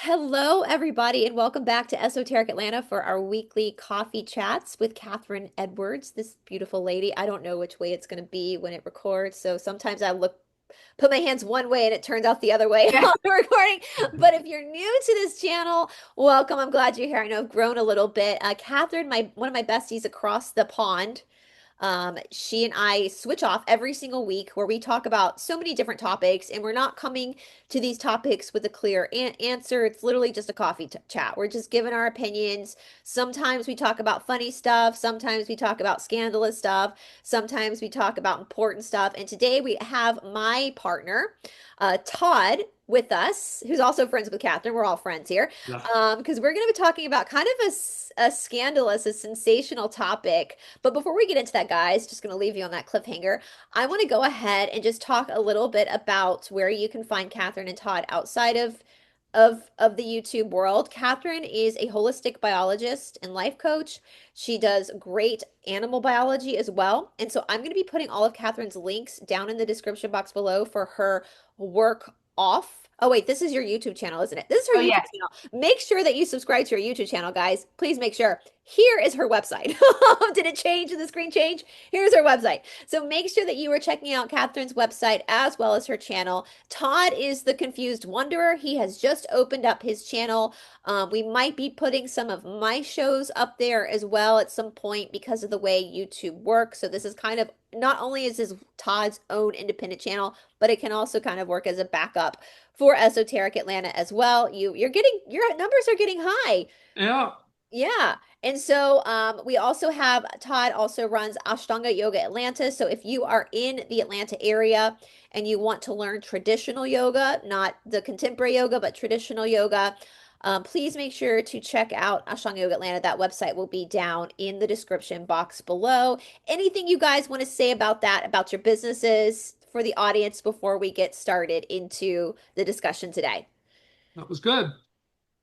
Hello, everybody, and welcome back to Esoteric Atlanta for our weekly coffee chats with Catherine Edwards, this beautiful lady. I don't know which way it's going to be when it records, so sometimes put my hands one way and it turns out the other way on the recording. But if you're new to this channel, welcome. I'm glad you're here. I know I've grown a little bit. Catherine, one of my besties across the pond. She and I switch off every single week where we talk about so many different topics, and we're not coming to these topics with a clear answer. It's literally just a coffee chat. We're just giving our opinions. Sometimes we talk about funny stuff. Sometimes we talk about scandalous stuff. Sometimes we talk about important stuff. And today we have my partner, Todd, with us, who's also friends with Catherine. We're all friends here. Yeah. Because we're going to be talking about kind of a scandalous, a sensational topic. But before we get into that, guys, just going to leave you on that cliffhanger. I want to go ahead and just talk a little bit about where you can find Catherine and Todd outside of the YouTube world. Catherine is a holistic biologist and life coach. She does great animal biology as well. And so I'm going to be putting all of Catherine's links down in the description box below for her work off. Oh, wait, this is your YouTube channel, isn't it? This is her YouTube channel. Make sure that you subscribe to her YouTube channel, guys. Please make sure. Here is her website. Did it change? Did the screen change? Here's her website. So make sure that you are checking out Catherine's website as well as her channel. Todd is the Confused Wanderer. He has just opened up his channel. We might be putting some of my shows up there as well at some point because of the way YouTube works. So this is kind of, not only is this Todd's own independent channel, but it can also kind of work as a backup for Esoteric Atlanta as well. Your numbers are getting high. Yeah. Yeah. And so we also have Todd also runs Ashtanga Yoga Atlanta. So if you are in the Atlanta area and you want to learn traditional yoga, not the contemporary yoga, but traditional yoga, please make sure to check out Ashtanga Yoga Atlanta. That website will be down in the description box below. Anything you guys want to say about that, about your businesses for the audience before we get started into the discussion today? That was good.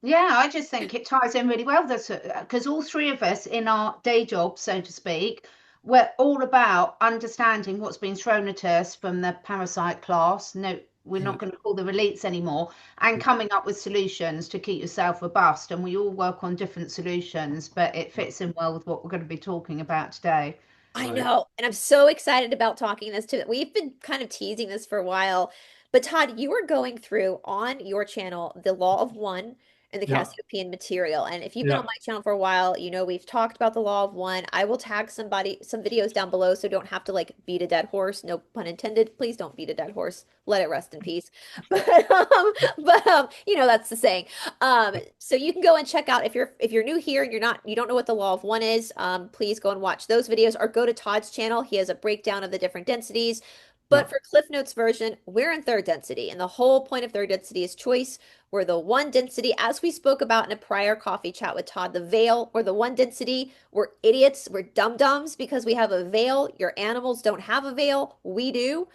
Yeah, I just think it ties in really well. Because all three of us in our day job, so to speak, we're all about understanding what's been thrown at us from the parasite class. No, we're not going to call the elites anymore, and coming up with solutions to keep yourself robust. And we all work on different solutions, but it fits in well with what we're going to be talking about today. I know. And I'm so excited about talking this too. We've been kind of teasing this for a while. But Todd, you are going through on your channel the Law of One and the Yeah. Cassiopean material. And if you've been on my channel for a while, you know we've talked about the Law of One. I will tag some videos down below so don't have to like beat a dead horse. No pun intended. Please don't beat a dead horse. Let it rest in peace. But you know that's the saying. So you can go and check out if you're new here and you don't know what the Law of One is, please go and watch those videos or go to Todd's channel. He has a breakdown of the different densities. But for Cliff Notes version, we're in third density. And the whole point of third density is choice. We're the one density, as we spoke about in a prior coffee chat with Todd, the veil, or the one density. We're idiots. We're dum-dums because we have a veil. Your animals don't have a veil. We do.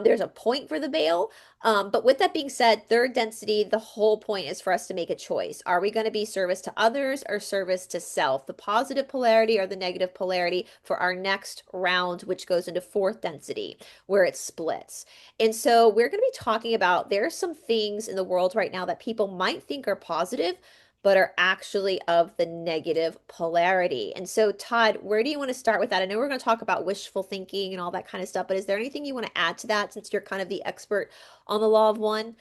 There's a point for the veil. But with that being said, third density, the whole point is for us to make a choice. Are we going to be service to others or service to self? The positive polarity or the negative polarity for our next round, which goes into fourth density, where it splits. And so we're going to be talking about, there's some things in the world right now that people might think are positive, but are actually of the negative polarity. And so, Todd, where do you want to start with that? I know we're going to talk about wishful thinking and all that kind of stuff, but is there anything you want to add to that since you're kind of the expert on the Law of One?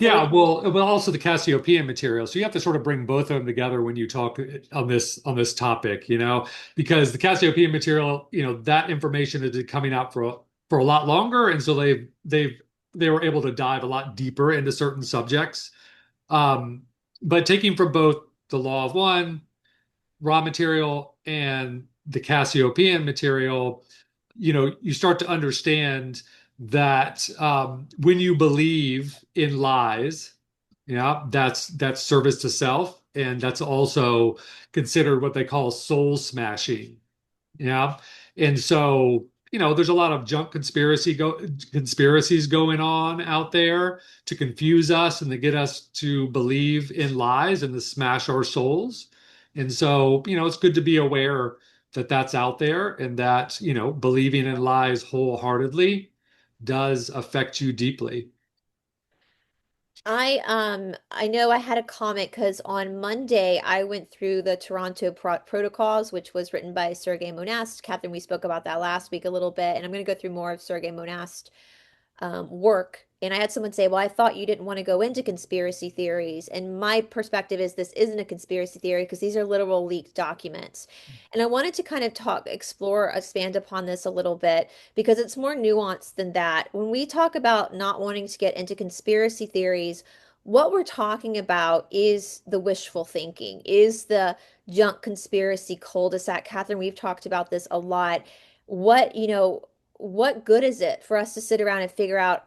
Yeah, well, also the Cassiopean material. So you have to sort of bring both of them together when you talk on this topic, because the Cassiopean material, that information is coming out for a lot longer, and so they were able to dive a lot deeper into certain subjects. But taking from both the Law of One, raw material, and the Cassiopean material, you start to understand that when you believe in lies, that's service to self, and that's also considered what they call soul smashing. Yeah. And so, there's a lot of junk conspiracies going on out there to confuse us and to get us to believe in lies and to smash our souls. And so, it's good to be aware that that's out there and that, believing in lies wholeheartedly does affect you deeply. I know I had a comment because on Monday I went through the Toronto Protocols, which was written by Sergei Monast. Catherine, we spoke about that last week a little bit, and I'm going to go through more of Sergei Monast work. And I had someone say, well, I thought you didn't want to go into conspiracy theories. And my perspective is this isn't a conspiracy theory because these are literal leaked documents. And I wanted to kind of expand upon this a little bit because it's more nuanced than that. When we talk about not wanting to get into conspiracy theories, what we're talking about is the wishful thinking, is the junk conspiracy cul-de-sac. Catherine, we've talked about this a lot. What good is it for us to sit around and figure out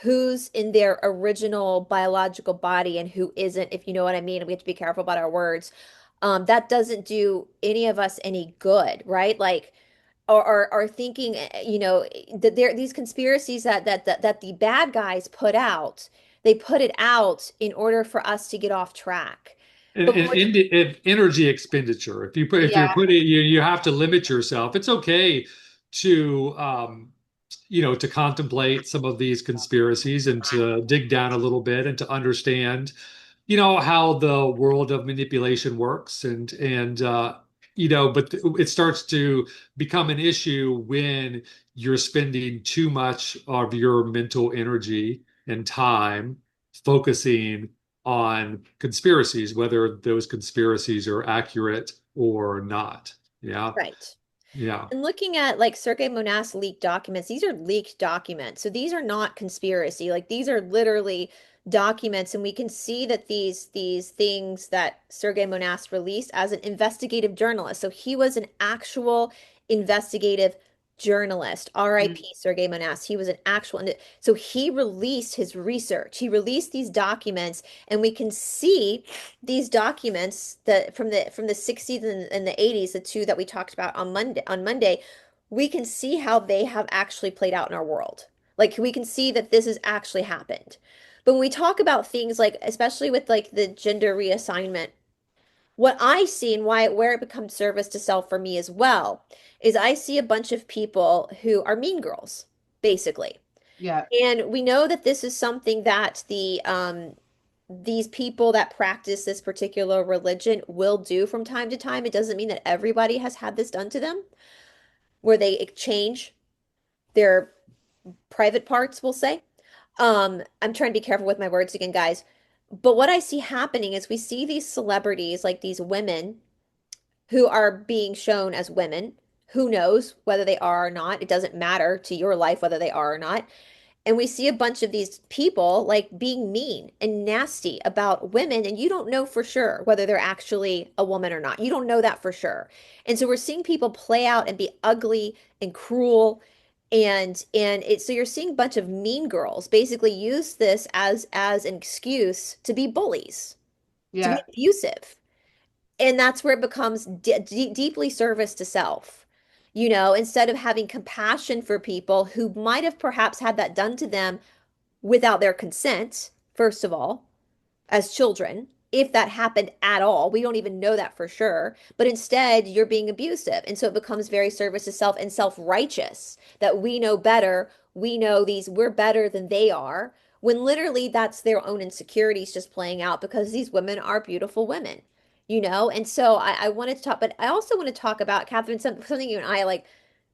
who's in their original biological body and who isn't, if you know what I mean? We have to be careful about our words. That doesn't do any of us any good, right? Like, or thinking, that there these conspiracies that the bad guys put out, they put it out in order for us to get off track. And, But and, and energy expenditure. If you're Yeah, putting you have to limit yourself. It's okay to to contemplate some of these conspiracies and to dig down a little bit and to understand how the world of manipulation works but it starts to become an issue when you're spending too much of your mental energy and time focusing on conspiracies, whether those conspiracies are accurate or not. Yeah. right. Yeah. And looking at like Sergei Monast leaked documents, these are leaked documents. So these are not conspiracy. Like these are literally documents, and we can see that these things that Sergei Monast released as an investigative journalist. So he was an actual investigative journalist. mm, R.I.P. Sergei Monast. He was an actual, so he released his research. He released these documents, and we can see these documents that from the 60s and the 80s, the two that we talked about on Monday, we can see how they have actually played out in our world. Like we can see that this has actually happened. But when we talk about things like, especially with like the gender reassignment, what I see and where it becomes service to self for me as well is I see a bunch of people who are mean girls, basically. yeah, And we know that this is something that these people that practice this particular religion will do from time to time. It doesn't mean that everybody has had this done to them, where they exchange their private parts, we'll say. I'm trying to be careful with my words again, guys. But what I see happening is we see these celebrities, like these women who are being shown as women. Who knows whether they are or not? It doesn't matter to your life whether they are or not. And we see a bunch of these people like being mean and nasty about women, and you don't know for sure whether they're actually a woman or not. You don't know that for sure. And so we're seeing people play out and be ugly and cruel. So you're seeing a bunch of mean girls basically use this as an excuse to be bullies, to be yeah, abusive. And that's where it becomes deeply service to self. Instead of having compassion for people who might have perhaps had that done to them without their consent, first of all, as children, if that happened at all. We don't even know that for sure. But instead, you're being abusive. And so it becomes very service to self and self-righteous that we know better. We know we're better than they are, when literally that's their own insecurities just playing out because these women are beautiful women. And so I wanted to talk, but I also want to talk about, Catherine, something you and I like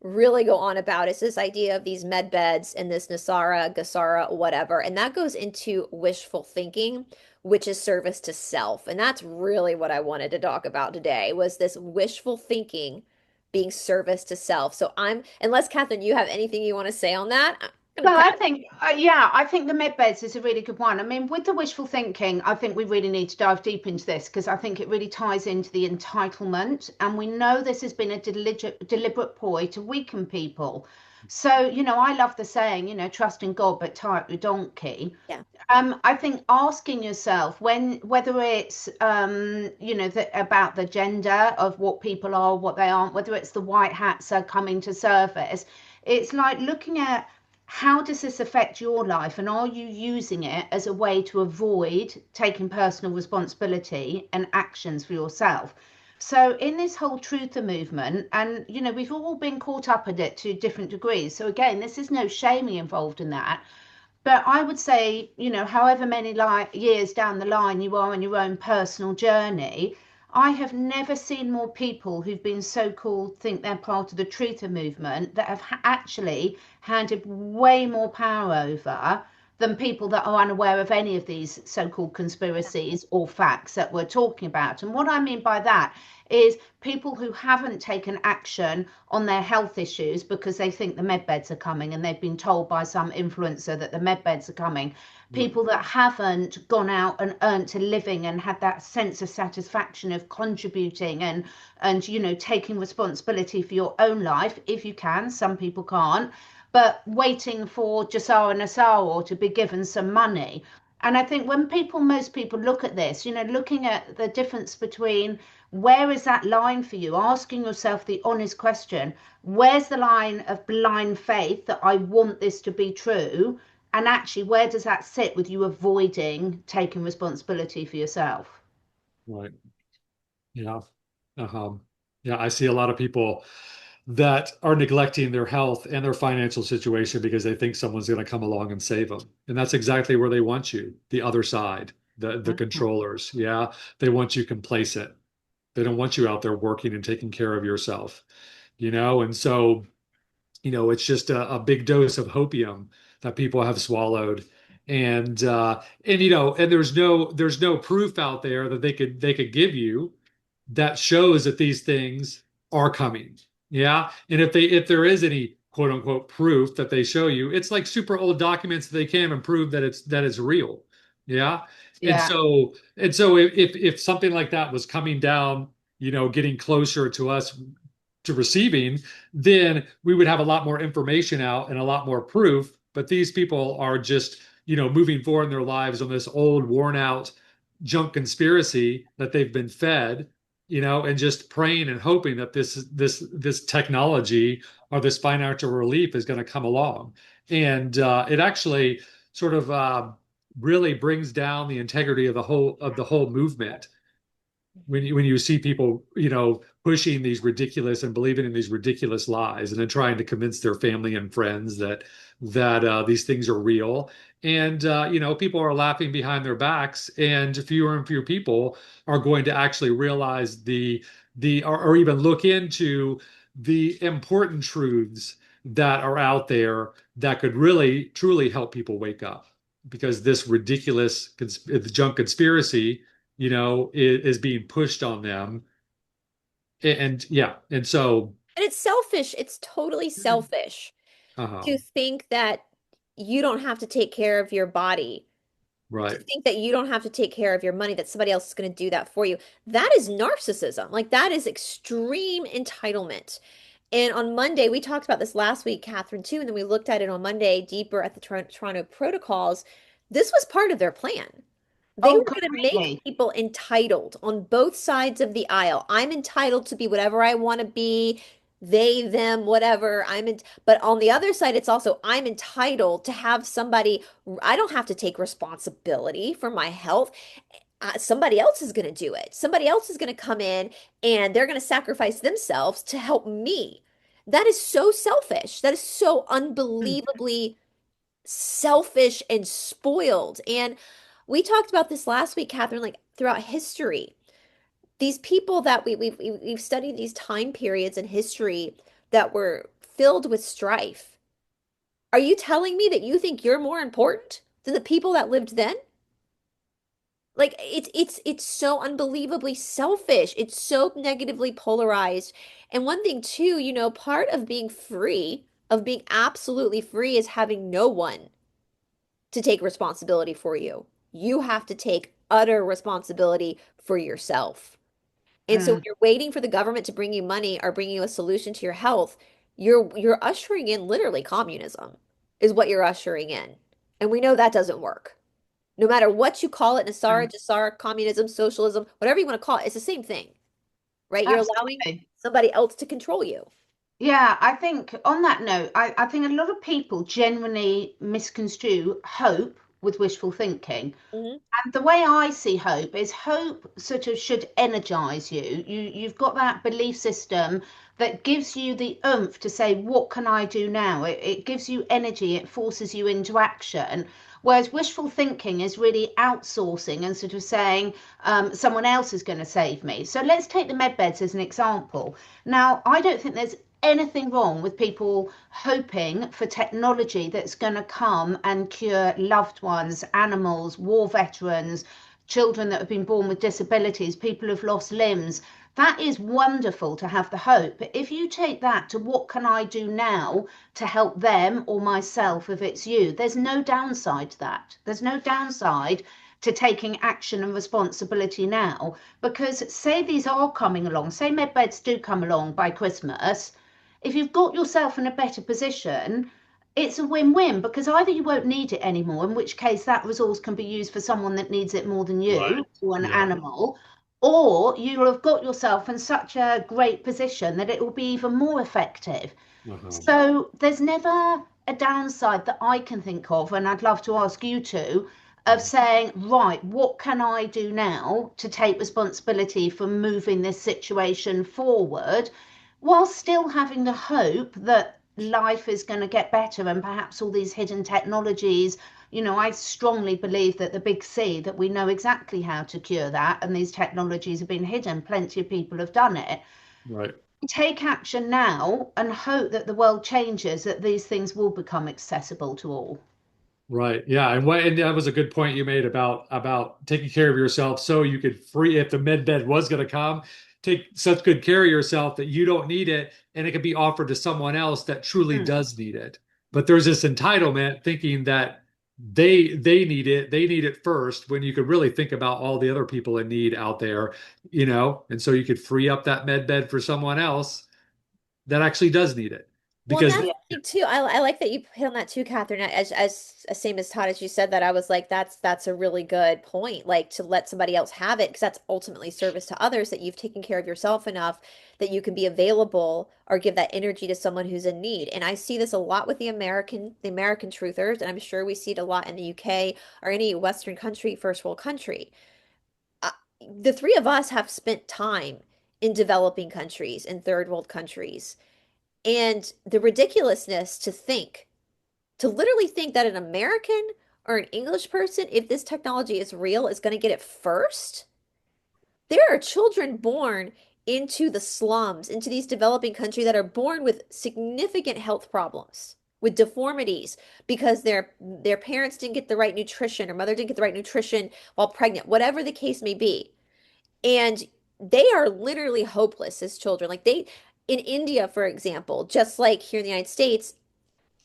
really go on about is this idea of these med beds and this Nasara, Gasara, whatever. And that goes into wishful thinking, which is service to self. And that's really what I wanted to talk about today was this wishful thinking being service to self. So unless Catherine, you have anything you want to say on that, I'm well, gonna I pass. think, yeah, I think the med beds is a really good one. I mean, with the wishful thinking, I think we really need to dive deep into this because I think it really ties into the entitlement. And we know this has been a deliberate ploy to weaken people. So, I love the saying, trust in God, but tie up your donkey. Yeah. I think asking yourself whether it's about the gender of what people are, what they aren't, whether it's the white hats are coming to service, it's like looking at how does this affect your life, and are you using it as a way to avoid taking personal responsibility and actions for yourself? So in this whole truther movement, and we've all been caught up in it to different degrees. So again, this is no shaming involved in that. But I would say, however many years down the line you are on your own personal journey, I have never seen more people who've been so-called think they're part of the truther movement that have actually handed way more power over than people that are unaware of any of these so-called conspiracies or facts that we're talking about. And what I mean by that is people who haven't taken action on their health issues because they think the med beds are coming and they've been told by some influencer that the med beds are coming. People that haven't gone out and earned a living and had that sense of satisfaction of contributing and taking responsibility for your own life if you can. Some people can't, but waiting for Jasara Nassar to be given some money. And I think when most people look at this, looking at the difference between where is that line for you, asking yourself the honest question, where's the line of blind faith that I want this to be true? And actually, where does that sit with you avoiding taking responsibility for yourself? Right. Yeah. Yeah, I see a lot of people that are neglecting their health and their financial situation because they think someone's going to come along and save them. And that's exactly where they want you, the other side, the controllers. Yeah, they want you complacent. They don't want you out there working and taking care of yourself, And so, it's just a big dose of hopium that people have swallowed. And there's no proof out there that they could give you that shows that these things are coming. Yeah. And if there is any quote unquote proof that they show you, it's like super old documents that they can't even prove that it's real. Yeah. And Yeah. so and so if something like that was coming down, getting closer to us to receiving, then we would have a lot more information out and a lot more proof. But these people are just, moving forward in their lives on this old, worn out junk conspiracy that they've been fed, and just praying and hoping that this technology or this financial relief is going to come along. And it actually sort of really brings down the integrity of the whole movement when you see people, pushing these ridiculous and believing in these ridiculous lies, and then trying to convince their family and friends that these things are real. And people are laughing behind their backs, and fewer and fewer people are going to actually realize or even look into the important truths that are out there that could really truly help people wake up, because this ridiculous junk conspiracy is being pushed on them. And yeah, and so And it's selfish. It's totally selfish uh-huh, to think that you don't have to take care of your body, to right. think that you don't have to take care of your money, that somebody else is going to do that for you. That is narcissism. Like that is extreme entitlement. And on Monday, we talked about this last week, Catherine, too, and then we looked at it on Monday deeper at the Toronto protocols. This was part of their plan. They Oh, were going to make completely. people entitled on both sides of the aisle. I'm entitled to be whatever I want to be, they, them, whatever. But on the other side, it's also I'm entitled to have somebody, I don't have to take responsibility for my health. Somebody else is going to do it. Somebody else is going to come in and they're going to sacrifice themselves to help me. That is so selfish. That is so unbelievably selfish and spoiled. And we talked about this last week, Catherine, like throughout history. These people that we've studied these time periods in history that were filled with strife. Are you telling me that you think you're more important than the people that lived then? Like it's so unbelievably selfish. It's so negatively polarized. And one thing too, part of being free, of being absolutely free is having no one to take responsibility for you. You have to take utter responsibility for yourself. And so when Mm, you're waiting for the government to bring you money or bring you a solution to your health, you're ushering in literally communism is what you're ushering in. And we know that doesn't work. No matter what you call it, Nasara, Jasara, communism, socialism, whatever you want to call it, it's the same thing, right? You're allowing Absolutely. somebody else to control you. Yeah, I think on that note, I think a lot of people genuinely misconstrue hope with wishful thinking. Hmm. And the way I see hope is hope sort of should energize you. You've got that belief system that gives you the oomph to say, what can I do now? It gives you energy, it forces you into action. Whereas wishful thinking is really outsourcing and sort of saying, someone else is going to save me. So let's take the med beds as an example. Now, I don't think there's anything wrong with people hoping for technology that's going to come and cure loved ones, animals, war veterans, children that have been born with disabilities, people who've lost limbs. That is wonderful to have the hope. But if you take that to what can I do now to help them or myself if it's you, there's no downside to that. There's no downside to taking action and responsibility now, because say these are coming along, say med beds do come along by Christmas, if you've got yourself in a better position, it's a win-win, because either you won't need it anymore, in which case that resource can be used for someone that needs it more than Right. you or an Yeah. animal, or you'll have got yourself in such a great position that it will be even more effective. Uh-huh. So there's never a downside that I can think of, and I'd love to ask you to, of saying, right, what can I do now to take responsibility for moving this situation forward, while still having the hope that life is going to get better and perhaps all these hidden technologies. I strongly believe that the big C, that we know exactly how to cure that, and these technologies have been hidden. Plenty of people have done it. Right. Take action now and hope that the world changes, that these things will become accessible to all. Right. Yeah. And that was a good point you made about taking care of yourself so you could free if the med bed was going to come, take such good care of yourself that you don't need it and it could be offered to someone else that truly Mm. does need it. But there's this entitlement thinking that they need it first when you could really think about all the other people in need out there, and so you could free up that med bed for someone else that actually does need it. Well, and Because that's the thing too. I like that you hit on that too, Catherine. As same as Todd, as you said that, I was like, that's a really good point. Like to let somebody else have it, because that's ultimately service to others. That you've taken care of yourself enough that you can be available or give that energy to someone who's in need. And I see this a lot with the American truthers, and I'm sure we see it a lot in the UK or any Western country, first world country. Uh, the three of us have spent time in developing countries, in third world countries. And the ridiculousness to literally think that an American or an English person, if this technology is real, is going to get it first. There are children born into the slums, into these developing countries that are born with significant health problems, with deformities because their parents didn't get the right nutrition or mother didn't get the right nutrition while pregnant, whatever the case may be. And they are literally hopeless as children. Like in India, for example, just like here in the United States,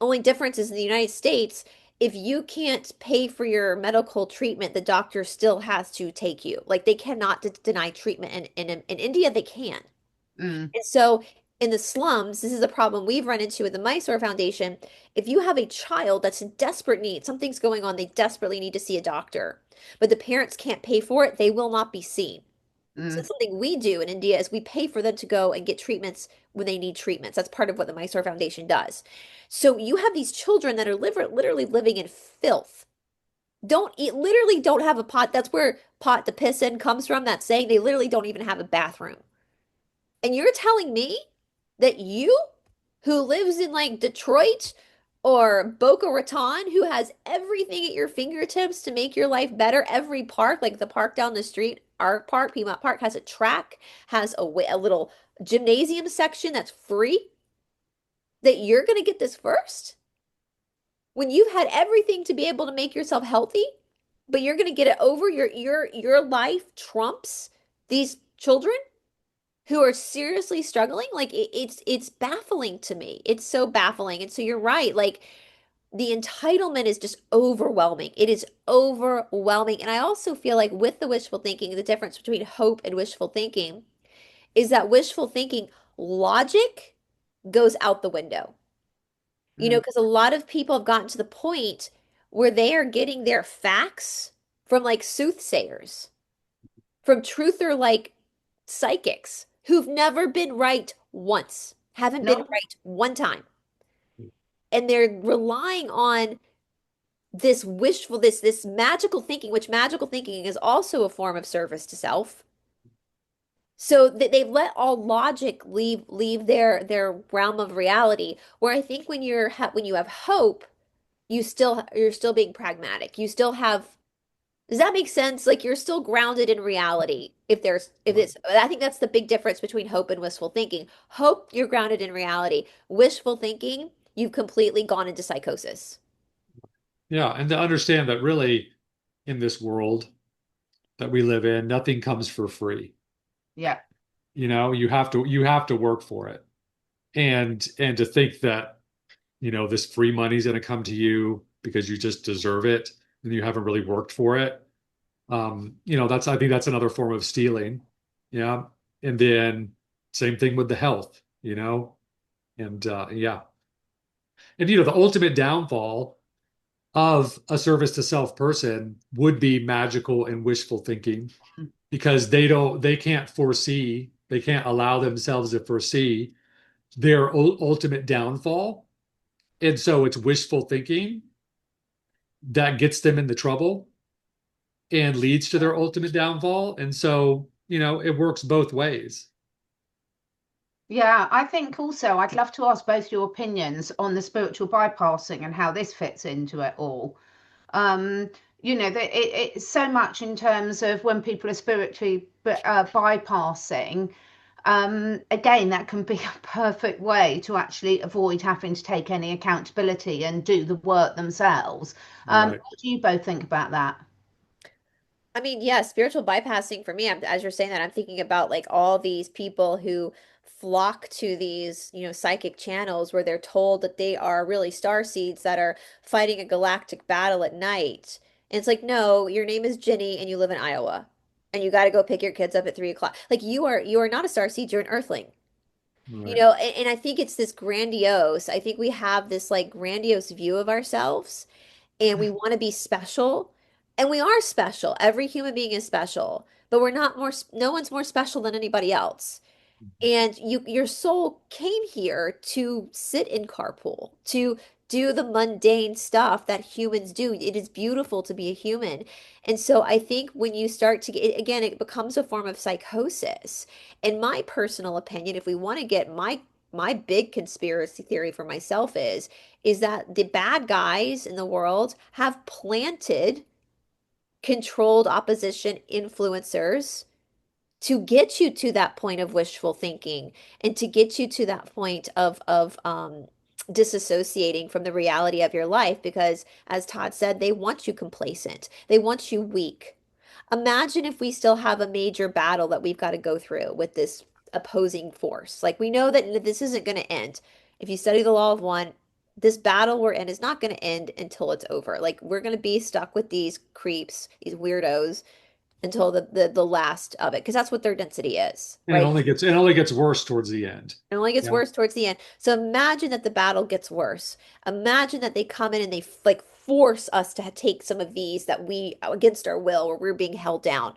only difference is in the United States, if you can't pay for your medical treatment, the doctor still has to take you. Like they cannot deny treatment. And in India, they can. Mm. And so in the slums, this is a problem we've run into with the Mysore Foundation. If you have a child that's in desperate need, something's going on, they desperately need to see a doctor, but the parents can't pay for it, they will not be seen. So Mm. something we do in India is we pay for them to go and get treatments when they need treatments. That's part of what the Mysore Foundation does. So you have these children that are literally living in filth. Don't eat, literally don't have a pot. That's where pot to piss in comes from. That saying, they literally don't even have a bathroom. And you're telling me that you, who lives in like Detroit or Boca Raton, who has everything at your fingertips to make your life better, every park, like the park down the street, our park, Piedmont Park, has a track, has a little gymnasium section that's free, that you're going to get this first? When you've had everything to be able to make yourself healthy, but you're going to get it over your life trumps these children who are seriously struggling. Like it's baffling to me. It's so baffling. And so you're right. Like the entitlement is just overwhelming. It is overwhelming. And I also feel like with the wishful thinking, the difference between hope and wishful thinking is that wishful thinking, logic goes out the window. Mm. Because a lot of people have gotten to the point where they are getting their facts from like soothsayers, from truther like psychics who've never been right once, haven't been No, right one time. And they're relying on this wishful, this magical thinking, which magical thinking is also a form of service to self. So they've let all logic leave their realm of reality. Where I think when you have hope, you're still being pragmatic. You still have, does that make sense? Like you're still grounded in reality. If it's I think that's the big difference between hope and wishful thinking. Hope, you're grounded in reality. Wishful thinking, you've completely gone into psychosis. Yeah, and to understand that really in this world that we live in, nothing comes for free. yeah, You have to work for it. And to think that, this free money is going to come to you because you just deserve it and you haven't really worked for it. That's I think that's another form of stealing. Yeah. And then same thing with the health, and yeah. And the ultimate downfall of a service to self person would be magical and wishful thinking because they can't allow themselves to foresee their ultimate downfall. And so it's wishful thinking that gets them into trouble and leads to their ultimate downfall. And so, it works both ways. yeah. I think also I'd love to ask both your opinions on the spiritual bypassing and how this fits into it all. Um, it's so much in terms of when people are spiritually bypassing. Again, that can be a perfect way to actually avoid having to take any accountability and do the work themselves. Right. What do you both think about that? I mean, yeah, spiritual bypassing for me, as you're saying that, I'm thinking about like all these people who flock to these, psychic channels where they're told that they are really star seeds that are fighting a galactic battle at night. And it's like, no, your name is Jenny and you live in Iowa. And you got to go pick your kids up at 3 o'clock. Like you are not a star seed, you're an earthling. Right. And I think it's this grandiose. I think we have this like grandiose view of ourselves and we want to be special. And we are special. Every human being is special, but we're not more, no one's more special than anybody else. And your soul came here to sit in carpool, to do the mundane stuff that humans do. It is beautiful to be a human. And so I think when you start to get, again, it becomes a form of psychosis. In my personal opinion, if we want to get my big conspiracy theory for myself is that the bad guys in the world have planted controlled opposition influencers to get you to that point of wishful thinking and to get you to that point of disassociating from the reality of your life because as Todd said, they want you complacent. They want you weak. Imagine if we still have a major battle that we've got to go through with this opposing force. Like we know that this isn't going to end. If you study the law of one, this battle we're in is not going to end until it's over. Like we're going to be stuck with these creeps, these weirdos until the last of it because that's what their density is, And right? it only gets worse towards the end. It only gets Yeah. worse towards the end. So imagine that the battle gets worse. Imagine that they come in and they like force us to take some of these that we against our will or we're being held down.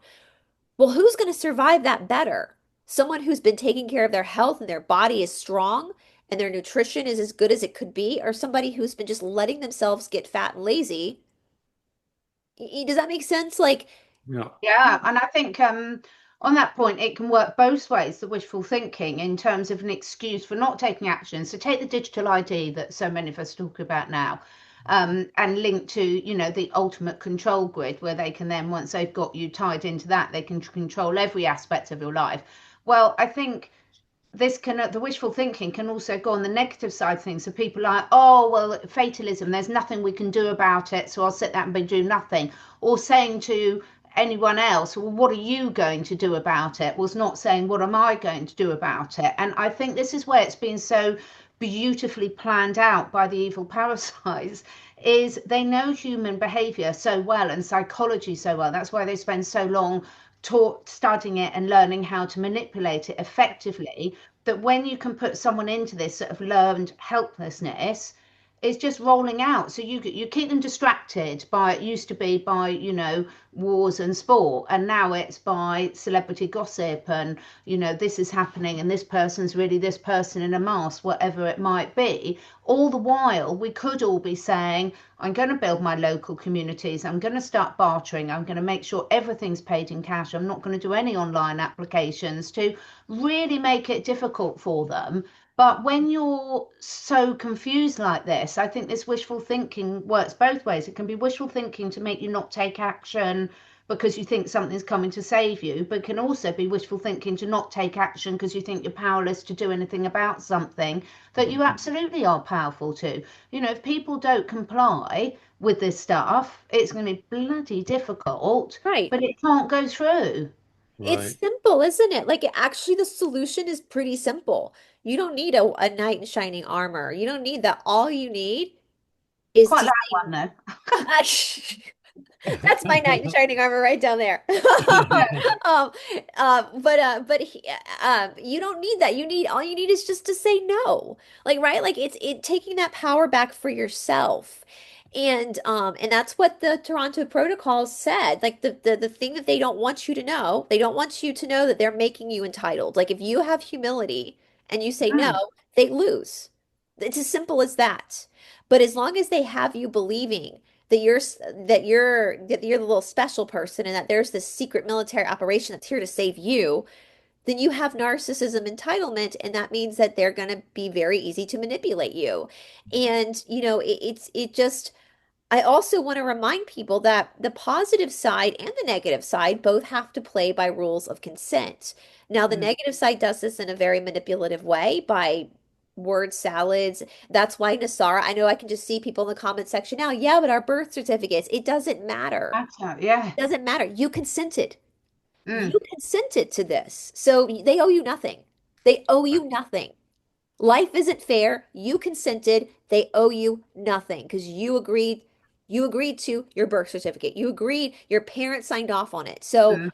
Well, who's going to survive that better? Someone who's been taking care of their health and their body is strong and their nutrition is as good as it could be, or somebody who's been just letting themselves get fat and lazy? Does that make sense? Like, Yeah. Yeah, and I think on that point, it can work both ways, the wishful thinking in terms of an excuse for not taking action. So take the digital ID that so many of us talk about now, and link to, the ultimate control grid where they can then, once they've got you tied into that, they can control every aspect of your life. Well, I think the wishful thinking can also go on the negative side of things. So people are like, oh, well, fatalism, there's nothing we can do about it. So I'll sit there and do nothing. Or saying to anyone else, well, what are you going to do about it? Was not saying, what am I going to do about it? And I think this is where it's been so beautifully planned out by the evil parasites is they know human behavior so well and psychology so well. That's why they spend so long studying it and learning how to manipulate it effectively that when you can put someone into this sort of learned helplessness, it's just rolling out. So you keep them distracted by, it used to be by, you know, wars and sport, and now it's by celebrity gossip and, you know, this is happening and this person's really this person in a mask, whatever it might be. All the while we could all be saying, I'm going to build my local communities, I'm going to start bartering, I'm going to make sure everything's paid in cash, I'm not going to do any online applications, to really make it difficult for them. But when you're so confused like this, I think this wishful thinking works both ways. It can be wishful thinking to make you not take action because you think something's coming to save you, but it can also be wishful thinking to not take action because you think you're powerless to do anything about something that you absolutely are powerful to. You know, if people don't comply with this stuff, it's going to be bloody difficult, Right. but it can't go through. It's Right. simple, isn't it? Like, actually, the solution is pretty simple. You don't need a knight in shining armor. You don't need that. All you need is Quite to like say, one though. that's my knight in shining armor right down there. Um, you don't need that. All you need is just to say no. Like, right? Like, it's taking that power back for yourself. And that's what the Toronto Protocols said. Like, the thing that they don't want you to know, they don't want you to know that they're making you entitled. Like, if you have humility and you say no, Mm, they lose. It's as simple as that. But as long as they have you believing that you're the little special person and that there's this secret military operation that's here to save you, then you have narcissism entitlement, and that means that they're going to be very easy to manipulate you. And it just, I also want to remind people that the positive side and the negative side both have to play by rules of consent. Now, the mm. negative side does this in a very manipulative way by word salads. That's why Nasara, I know I can just see people in the comment section now, yeah, but our birth certificates, it doesn't matter. Yeah. It doesn't matter. You consented. Mm, You consented to this. So they owe you nothing. They owe you nothing. Life isn't fair. You consented. They owe you nothing because you agreed to your birth certificate. You agreed, your parents signed off on it. So, mm.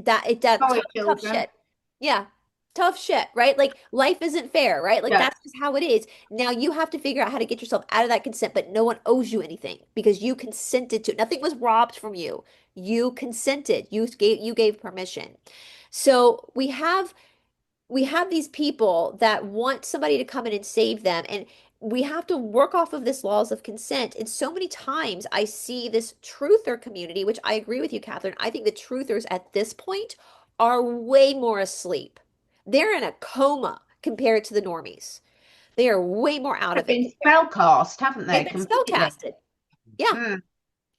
that Sorry, tough children. shit. Yeah. Tough shit, right? Like life isn't fair, right? Like Yeah. that's just how it is. Now you have to figure out how to get yourself out of that consent, but no one owes you anything because you consented to. Nothing was robbed from you. You consented. You gave permission. So we have these people that want somebody to come in and save them, and we have to work off of this laws of consent. And so many times I see this truther community, which I agree with you, Catherine. I think the truthers at this point are way more asleep. They're in a coma compared to the normies. They are way more out They've of it. been spellcast, haven't They've they? been Completely. spellcasted. Yeah, Mm.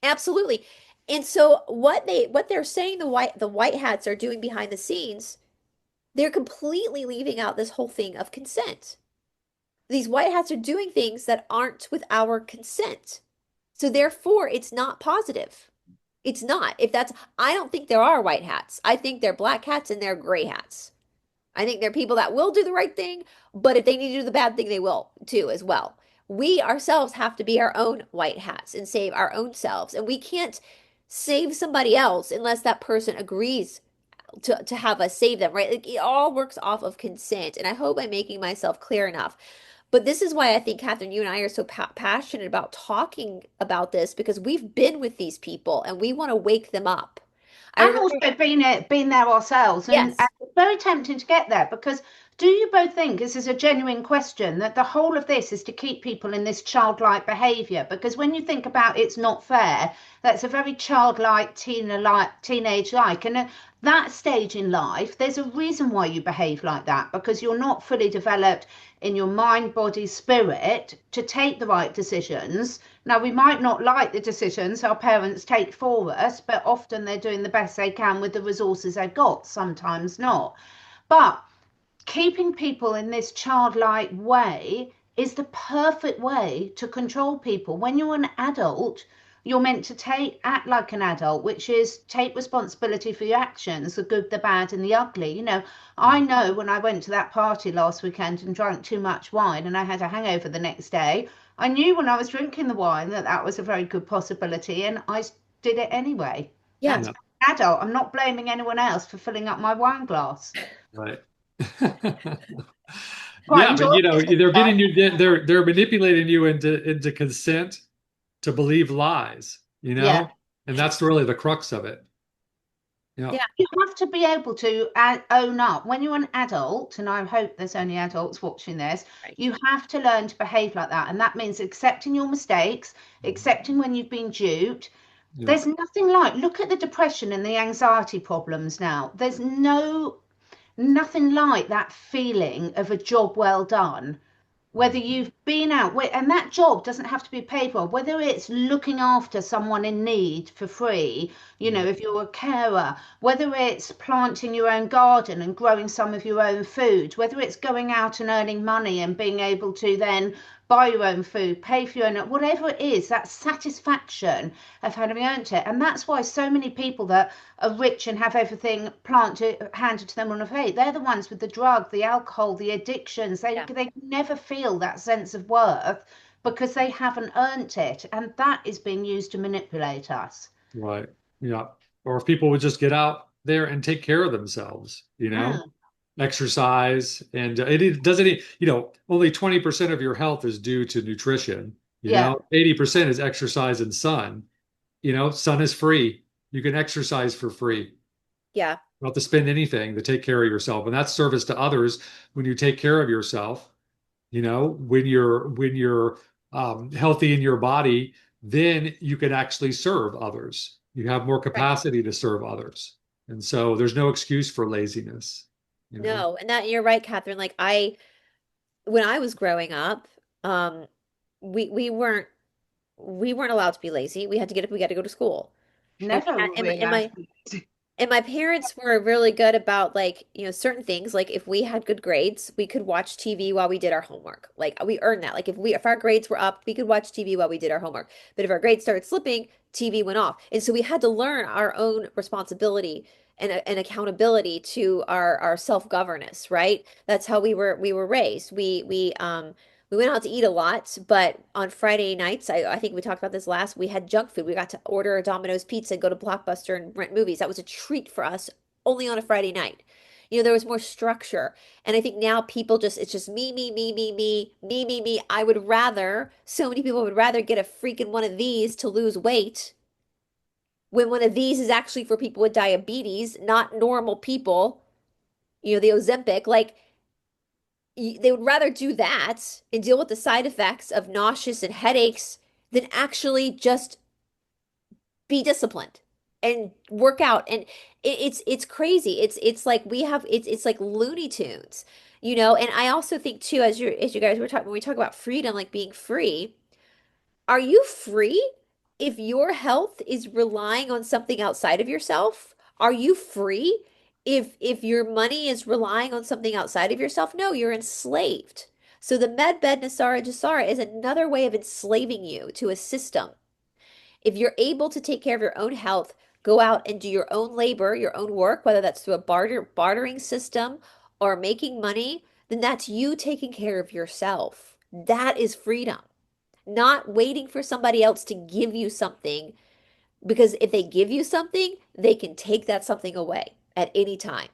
absolutely. And so what they're saying the white hats are doing behind the scenes, they're completely leaving out this whole thing of consent. These white hats are doing things that aren't with our consent. So therefore, it's not positive. It's not. I don't think there are white hats. I think they're black hats and they're gray hats. I think they're people that will do the right thing, but if they need to do the bad thing, they will too as well. We ourselves have to be our own white hats and save our own selves. And we can't save somebody else unless that person agrees to have us save them, right? Like it all works off of consent. And I hope I'm making myself clear enough. But this is why I think, Catherine, you and I are so passionate about talking about this because we've been with these people and we want to wake them up. I And remember, also been there ourselves, and yes, it's very tempting to get there, because do you both think, this is a genuine question, that the whole of this is to keep people in this childlike behavior? Because when you think about it's not fair, that's a very childlike, teenage like, and at that stage in life, there's a reason why you behave like that, because you're not fully developed in your mind, body, spirit to take the right decisions. Now, we might not like the decisions our parents take for us, but often they're doing the best they can with the resources they've got, sometimes not. But keeping people in this childlike way is the perfect way to control people. When you're an adult, you're meant to act like an adult, which is take responsibility for your actions, the good, the bad, and the ugly. You know, I know when I went to that party last weekend and drank too much wine and I had a hangover the next day, I knew when I was drinking the wine that that was a very good possibility, and I did it anyway. yeah. That's Yeah. an adult. I'm not blaming anyone else for filling up my wine glass. Right. Quite Yeah, but enjoyable. you know, they're getting you, they're manipulating you into consent to believe lies, you Yeah. know? And that's really the crux of it. Yeah. Yeah. You have to be able to own up. When you're an adult, and I hope there's only adults watching this, Right. you have to learn to behave like that. And that means accepting your mistakes, accepting when you've been duped. Yeah. There's nothing like, look at the depression and the anxiety problems now. There's nothing like that feeling of a job well done, whether you've been out, and that job doesn't have to be paid well, whether it's looking after someone in need for free, if you're a carer, whether it's planting your own garden and growing some of your own food, whether it's going out and earning money and being able to then buy your own food, pay for your own, whatever it is, that satisfaction of having earned it. And that's why so many people that are rich and have everything handed to them on a plate, they're the ones with the drug, the alcohol, the addictions. Yeah. They never feel that sense of worth because they haven't earned it, and that is being used to manipulate us. Right. Yeah. Or if people would just get out there and take care of themselves, Mm, exercise, and it doesn't, only 20% of your health is due to nutrition, yeah. 80% is exercise and sun. Sun is free. You can exercise for free. You Yeah. don't have to spend anything to take care of yourself. And that's service to others when you take care of yourself, when you're healthy in your body, then you can actually serve others. You have more Right. capacity to serve others. And so there's no excuse for laziness, you know. No, and that you're right, Catherine. Like when I was growing up, um, we weren't allowed to be lazy. We had to get up, we got to go to school. And we Never had were we allowed to be. and my parents were really good about like, certain things. Like if we had good grades, we could watch TV while we did our homework. Like we earned that. Like if our grades were up, we could watch TV while we did our homework. But if our grades started slipping, TV went off. And so we had to learn our own responsibility and accountability to our self-governance, right? That's how we were raised. We went out to eat a lot, but on Friday nights, I think we talked about this last, we had junk food. We got to order a Domino's pizza, go to Blockbuster and rent movies. That was a treat for us only on a Friday night. There was more structure. And I think now people it's just me, me, me, me, me, me, me, me. So many people would rather get a freaking one of these to lose weight when one of these is actually for people with diabetes, not normal people, the Ozempic. Like, they would rather do that and deal with the side effects of nauseous and headaches than actually just be disciplined and work out. And it's crazy. It's like it's like Looney Tunes, And I also think too, as you guys were talking, when we talk about freedom, like being free, are you free if your health is relying on something outside of yourself? Are you free if your money is relying on something outside of yourself? No, you're enslaved. So the med bed Nasara Jasara is another way of enslaving you to a system. If you're able to take care of your own health, go out and do your own labor, your own work, whether that's through a bartering system or making money, then that's you taking care of yourself. That is freedom, not waiting for somebody else to give you something, because if they give you something, they can take that something away at any time.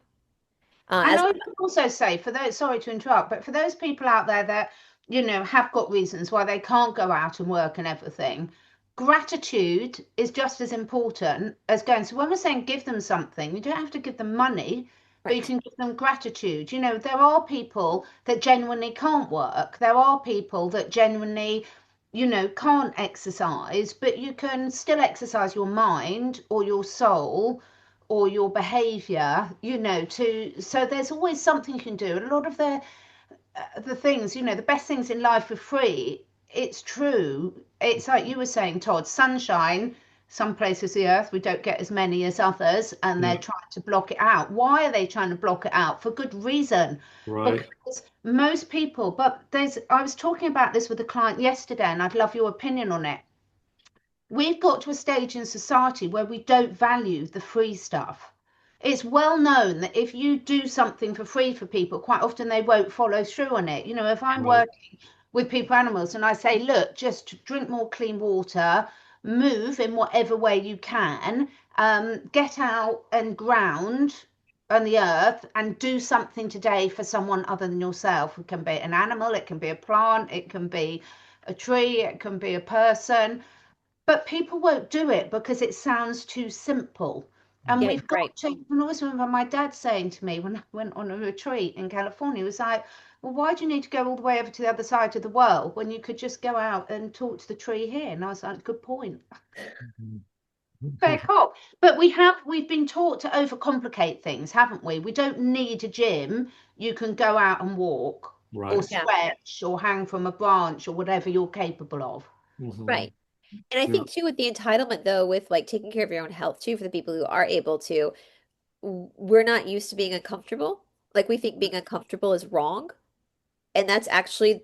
And As I would also say, for those, sorry to interrupt, but for those people out there that, have got reasons why they can't go out and work and everything, gratitude is just as important as going. So when we're saying give them something, you don't have to give them money, but you right, can give them gratitude. There are people that genuinely can't work. There are people that genuinely, can't exercise, but you can still exercise your mind or your soul or your behavior, to so there's always something you can do. A lot of the things, the best things in life are free. It's true. It's like you were saying, Todd, sunshine, some places of the earth we don't get as many as others, and they're Yeah. trying to block it out. Why are they trying to block it out? For good reason. Right. Because most people, but I was talking about this with a client yesterday, and I'd love your opinion on it. We've got to a stage in society where we don't value the free stuff. It's well known that if you do something for free for people, quite often they won't follow through on it. If I'm Right. working with people animals and I say, look, just drink more clean water, move in whatever way you can, get out and ground. on the earth and do something today for someone other than yourself. It can be an animal, it can be a plant, it can be a tree, it can be a person, but people won't do it because it sounds too simple. And Yeah, we've right. got to, and I always remember my dad saying to me when I went on a retreat in California, he was like, well, why do you need to go all the way over to the other side of the world when you could just go out and talk to the tree here? And I was like, good point. Very cool. But we've been taught to overcomplicate things, haven't we? We don't need a gym. You can go out and walk or Right. Yeah, stretch or hang from a branch or whatever you're capable of. Hmm. right. And I Yeah. think too with the entitlement though, with like taking care of your own health too, for the people who are able to, we're not used to being uncomfortable. Like we think being uncomfortable is wrong. And that's actually,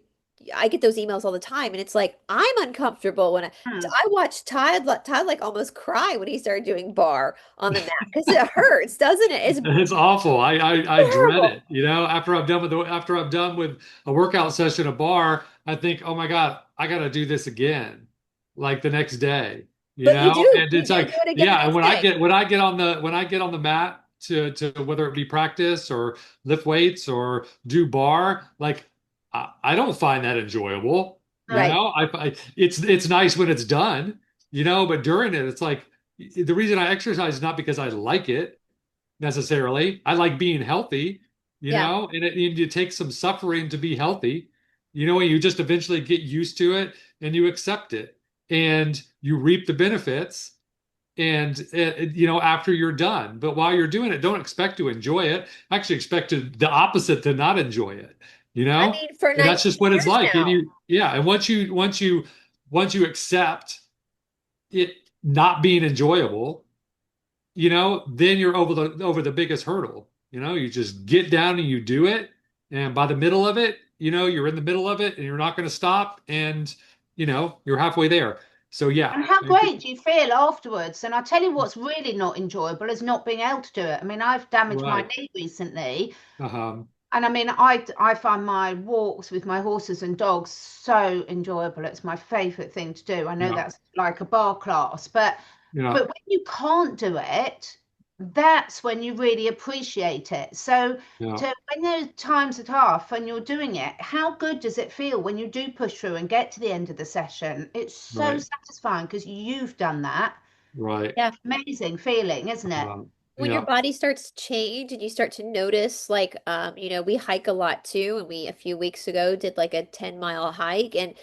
I get those emails all the time, and it's like I'm uncomfortable when Hmm. I watched Todd like almost cry when he started doing bar on the mat because it hurts, doesn't it? It's It's awful. I dread horrible. it. After I'm done with a workout session, a bar, I think, oh my God, I got to do this again, like the next day, But And you it's do like, do it again the yeah. And next day. when I get on the mat to whether it be practice or lift weights or do bar, like I don't find that enjoyable. Right. It's nice when it's done, but during it, it's like the reason I exercise is not because I like it necessarily. I like being healthy, Yeah. and you take some suffering to be healthy, and you just eventually get used to it and you accept it and you reap the benefits and after you're done. But while you're doing it, don't expect to enjoy it. Actually expect the opposite, to not enjoy it, I mean, for and that's 19 just what it's years like. And now. and once you accept it not being enjoyable, then you're over the biggest hurdle. You just get down and you do it. And by the middle of it, you're in the middle of it and you're not going to stop. And, you're halfway there. So yeah. And how great do you feel afterwards? And I tell you what's really not enjoyable is not being able to do it. I mean, I've damaged my Right. knee recently. Uh-huh. And I mean, I find my walks with my horses and dogs so enjoyable. It's my favorite thing to do. I know Yeah. that's like a bar class, but Yeah. when you can't do it, that's when you really appreciate it. So Yeah. when those times are tough and you're doing it, how good does it feel when you do push through and get to the end of the session? It's so Right. satisfying because you've done that. Right. Yeah. Amazing feeling, isn't it? When your Yeah. body starts to change and you start to notice, like, we hike a lot too, and we a few weeks ago did like a 10-mile hike, and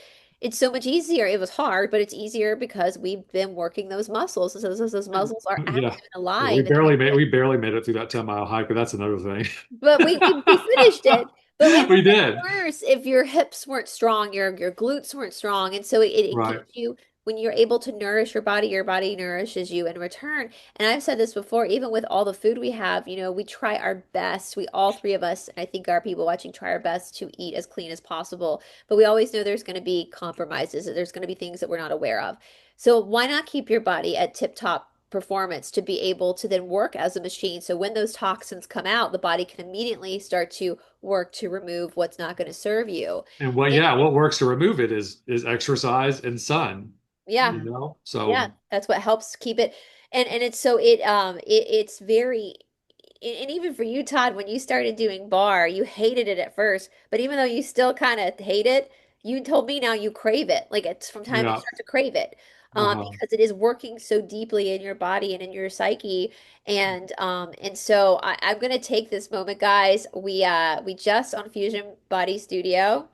it's so much easier. It was hard, but it's easier because we've been working those muscles. So those Mm. muscles are Yeah. active and alive, and We barely made it through that 10-mile hike, but that's another thing. but we finished it. But it would We have been did. worse if your hips weren't strong, your glutes weren't strong. And so it Right. gives you, when you're able to nourish your body nourishes you in return. And I've said this before, even with all the food we have, we try our best. We all three of us, and I think our people watching try our best to eat as clean as possible. But we always know there's going to be compromises, that there's going to be things that we're not aware of. So why not keep your body at tip-top performance to be able to then work as a machine? So when those toxins come out, the body can immediately start to work to remove what's not going to serve you. And And what works to remove it is exercise and sun, yeah, So yeah, that's what helps keep it. And it's so it's very, and even for you, Todd, when you started doing bar, you hated it at first, but even though you still kind of hate it, you told me now you crave it. Like it's from time you yeah. start to crave it, Uh-huh. because it is working so deeply in your body and in your psyche. And so I'm gonna take this moment, guys. We just on Fusion Body Studio.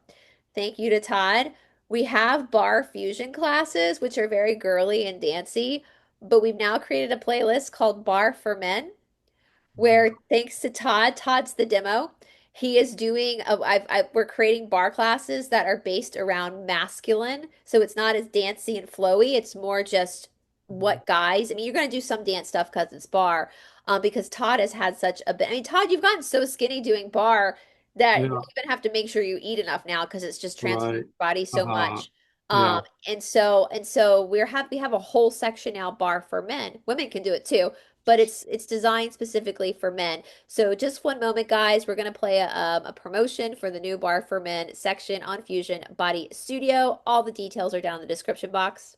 Thank you to Todd. We have bar fusion classes, which are very girly and dancey, but we've now created a playlist called Bar for Men, where thanks to Todd's the demo. He is doing we're creating bar classes that are based around masculine. So it's not as dancey and flowy. It's more just what guys, I mean, you're going to do some dance stuff because it's bar. Because Todd has had such a bit. I mean, Todd, you've gotten so skinny doing bar that you Yeah. even have to make sure you eat enough now because it's just transformed Right. your body so Uh-huh. much. Yeah. And so we have a whole section now bar for men. Women can do it too, but it's designed specifically for men. So just one moment, guys. We're going to play a promotion for the new Bar for Men section on Fusion Body Studio. All the details are down in the description box.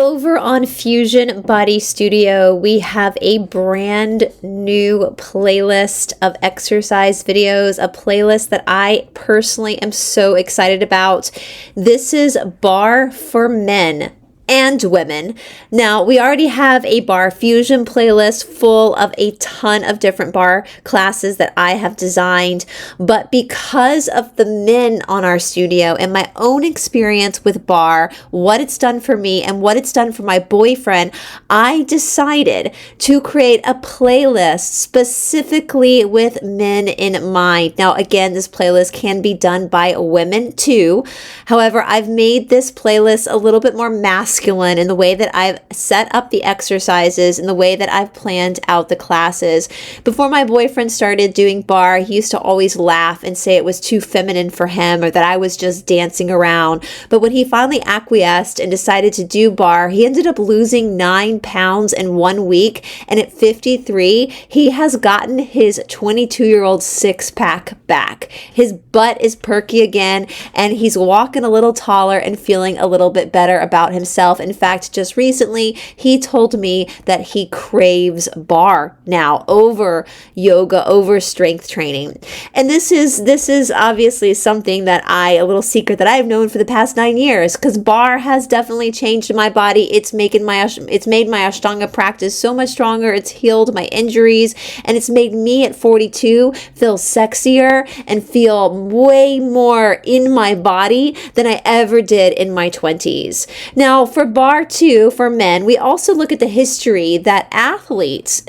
Over on Fusion Body Studio, we have a brand new playlist of exercise videos, a playlist that I personally am so excited about. This is Bar for Men and women. Now, we already have a bar fusion playlist full of a ton of different bar classes that I have designed, but because of the men on our studio and my own experience with bar, what it's done for me and what it's done for my boyfriend, I decided to create a playlist specifically with men in mind. Now, again, this playlist can be done by women too. However, I've made this playlist a little bit more masculine in the way that I've set up the exercises and the way that I've planned out the classes. Before my boyfriend started doing bar, he used to always laugh and say it was too feminine for him or that I was just dancing around. But when he finally acquiesced and decided to do bar, he ended up losing 9 pounds in 1 week. And at 53, he has gotten his 22-year-old six-pack back. His butt is perky again, and he's walking a little taller and feeling a little bit better about himself. In fact, just recently, he told me that he craves bar now over yoga, over strength training. And this is obviously something that a little secret that I've known for the past 9 years, because bar has definitely changed my body. It's made my Ashtanga practice so much stronger. It's healed my injuries, and it's made me at 42 feel sexier and feel way more in my body than I ever did in my 20s. Now, for bar too, for men, we also look at the history that athletes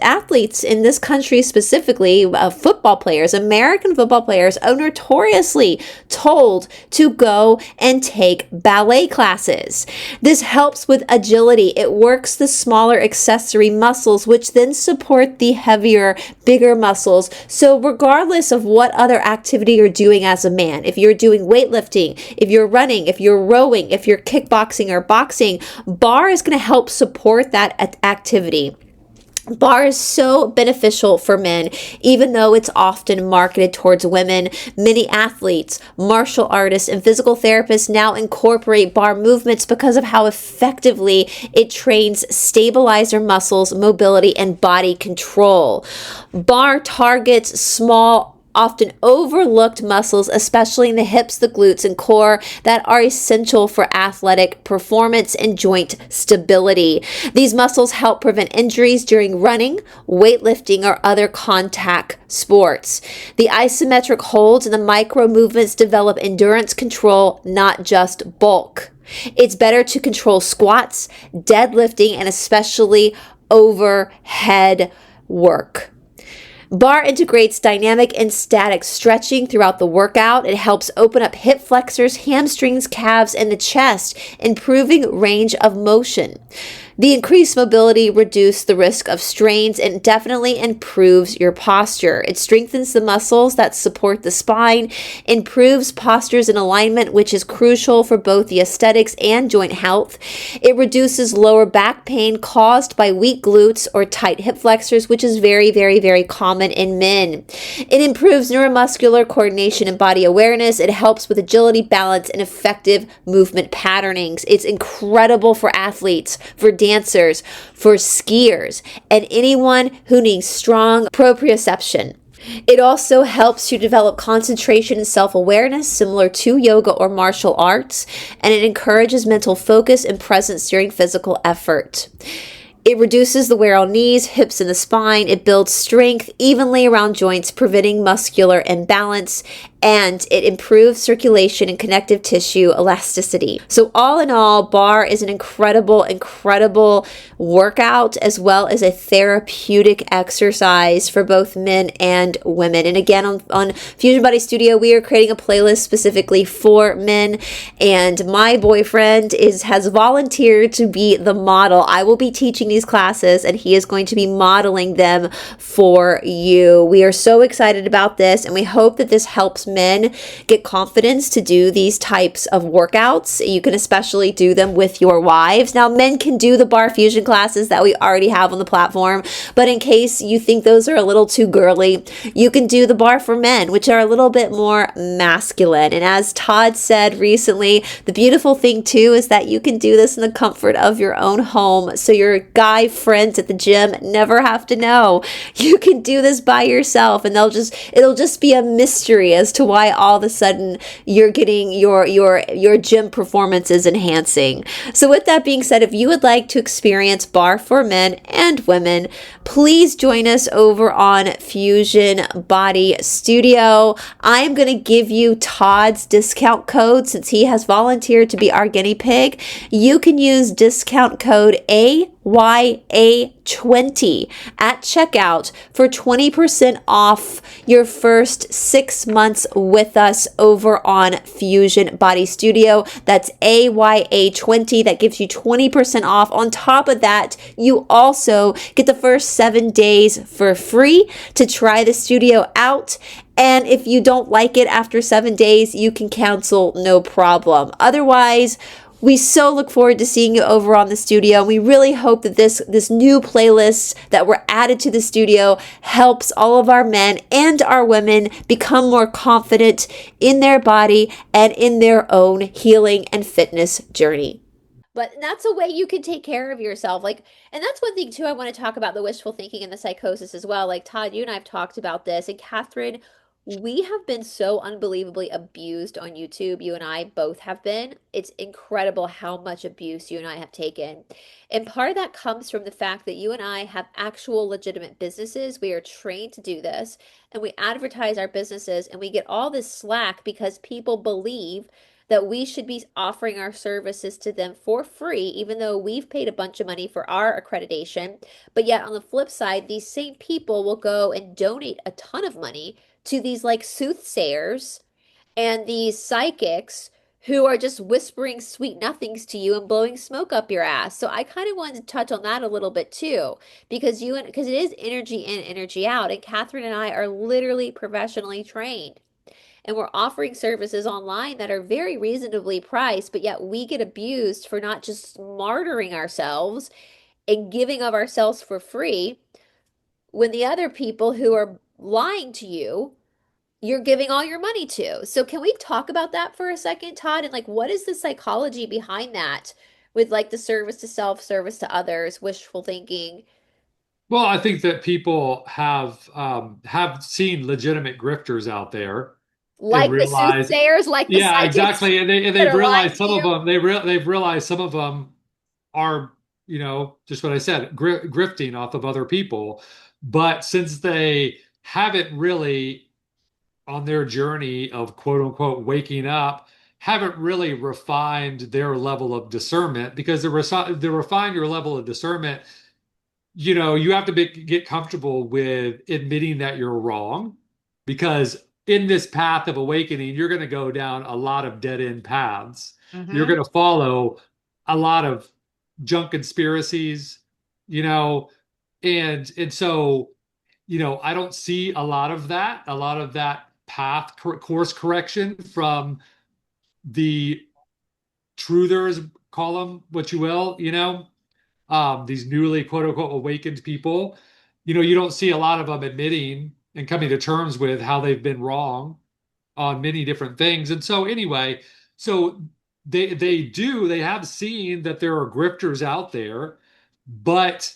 in this country specifically, football players, American football players, are notoriously told to go and take ballet classes. This helps with agility. It works the smaller accessory muscles, which then support the heavier, bigger muscles. So regardless of what other activity you're doing as a man, if you're doing weightlifting, if you're running, if you're rowing, if you're kickboxing or boxing, bar is going to help support that activity. Bar is so beneficial for men, even though it's often marketed towards women. Many athletes, martial artists, and physical therapists now incorporate bar movements because of how effectively it trains stabilizer muscles, mobility, and body control. Bar targets small, often overlooked muscles, especially in the hips, the glutes, and core, that are essential for athletic performance and joint stability. These muscles help prevent injuries during running, weightlifting, or other contact sports. The isometric holds and the micro movements develop endurance control, not just bulk. It's better to control squats, deadlifting, and especially overhead work. Bar integrates dynamic and static stretching throughout the workout. It helps open up hip flexors, hamstrings, calves, and the chest, improving range of motion. The increased mobility reduces the risk of strains and definitely improves your posture. It strengthens the muscles that support the spine, improves postures and alignment, which is crucial for both the aesthetics and joint health. It reduces lower back pain caused by weak glutes or tight hip flexors, which is very, very, very common in men. It improves neuromuscular coordination and body awareness. It helps with agility, balance, and effective movement patternings. It's incredible for athletes, for dancers, for skiers, and anyone who needs strong proprioception. It also helps you develop concentration and self-awareness similar to yoga or martial arts, and it encourages mental focus and presence during physical effort. It reduces the wear on knees, hips, and the spine. It builds strength evenly around joints, preventing muscular imbalance, and it improves circulation and connective tissue elasticity. So all in all, bar is an incredible, incredible workout as well as a therapeutic exercise for both men and women. And again, on Fusion Body Studio, we are creating a playlist specifically for men, and my boyfriend has volunteered to be the model. I will be teaching these classes, and he is going to be modeling them for you. We are so excited about this, and we hope that this helps men get confidence to do these types of workouts. You can especially do them with your wives. Now, men can do the bar fusion classes that we already have on the platform, but in case you think those are a little too girly, you can do the bar for men, which are a little bit more masculine. And as Todd said recently, the beautiful thing too is that you can do this in the comfort of your own home, so your guy friends at the gym never have to know. You can do this by yourself, and it'll just be a mystery as to why all of a sudden you're getting your gym performance is enhancing. So with that being said, if you would like to experience bar for men and women, please join us over on Fusion Body Studio. I'm going to give you Todd's discount code since he has volunteered to be our guinea pig. You can use discount code AYA20 at checkout for 20% off your first 6 months with us over on Fusion Body Studio. That's AYA20. That gives you 20% off. On top of that, you also get the first 7 days for free to try the studio out. And if you don't like it after 7 days, you can cancel, no problem. Otherwise, we so look forward to seeing you over on the studio. We really hope that this new playlist that were added to the studio helps all of our men and our women become more confident in their body and in their own healing and fitness journey. But that's a way you can take care of yourself. And that's one thing too, I want to talk about the wishful thinking and the psychosis as well. Like Todd, you and I have talked about this, and Catherine, we have been so unbelievably abused on YouTube. You and I both have been. It's incredible how much abuse you and I have taken. And part of that comes from the fact that you and I have actual legitimate businesses. We are trained to do this, and we advertise our businesses, and we get all this slack because people believe that we should be offering our services to them for free, even though we've paid a bunch of money for our accreditation. But yet on the flip side, these same people will go and donate a ton of money to these like soothsayers and these psychics who are just whispering sweet nothings to you and blowing smoke up your ass. So I kind of wanted to touch on that a little bit too, because it is energy in, energy out, and Catherine and I are literally professionally trained. And we're offering services online that are very reasonably priced, but yet we get abused for not just martyring ourselves and giving of ourselves for free, when the other people who are lying to you, you're giving all your money to. So can we talk about that for a second, Todd? And like, what is the psychology behind that with like the service to self, service to others, wishful thinking? Well, I think that people have seen legitimate grifters out there and Like the realized, soothsayers, like the yeah, psychics exactly, and that they've are lying realized to some of you? them they've realized some of them are, just what I said, grifting off of other people. But since they haven't really, on their journey of quote unquote waking up, haven't really refined their level of discernment, because to refine your level of discernment, you have to get comfortable with admitting that you're wrong, because in this path of awakening, you're going to go down a lot of dead end paths. You're Mm-hmm. going to follow a lot of junk conspiracies, you know, and so, I don't see a lot of that path course correction from the truthers, call them what you will, these newly quote unquote awakened people. You don't see a lot of them admitting and coming to terms with how they've been wrong on many different things. And so anyway, so they have seen that there are grifters out there, but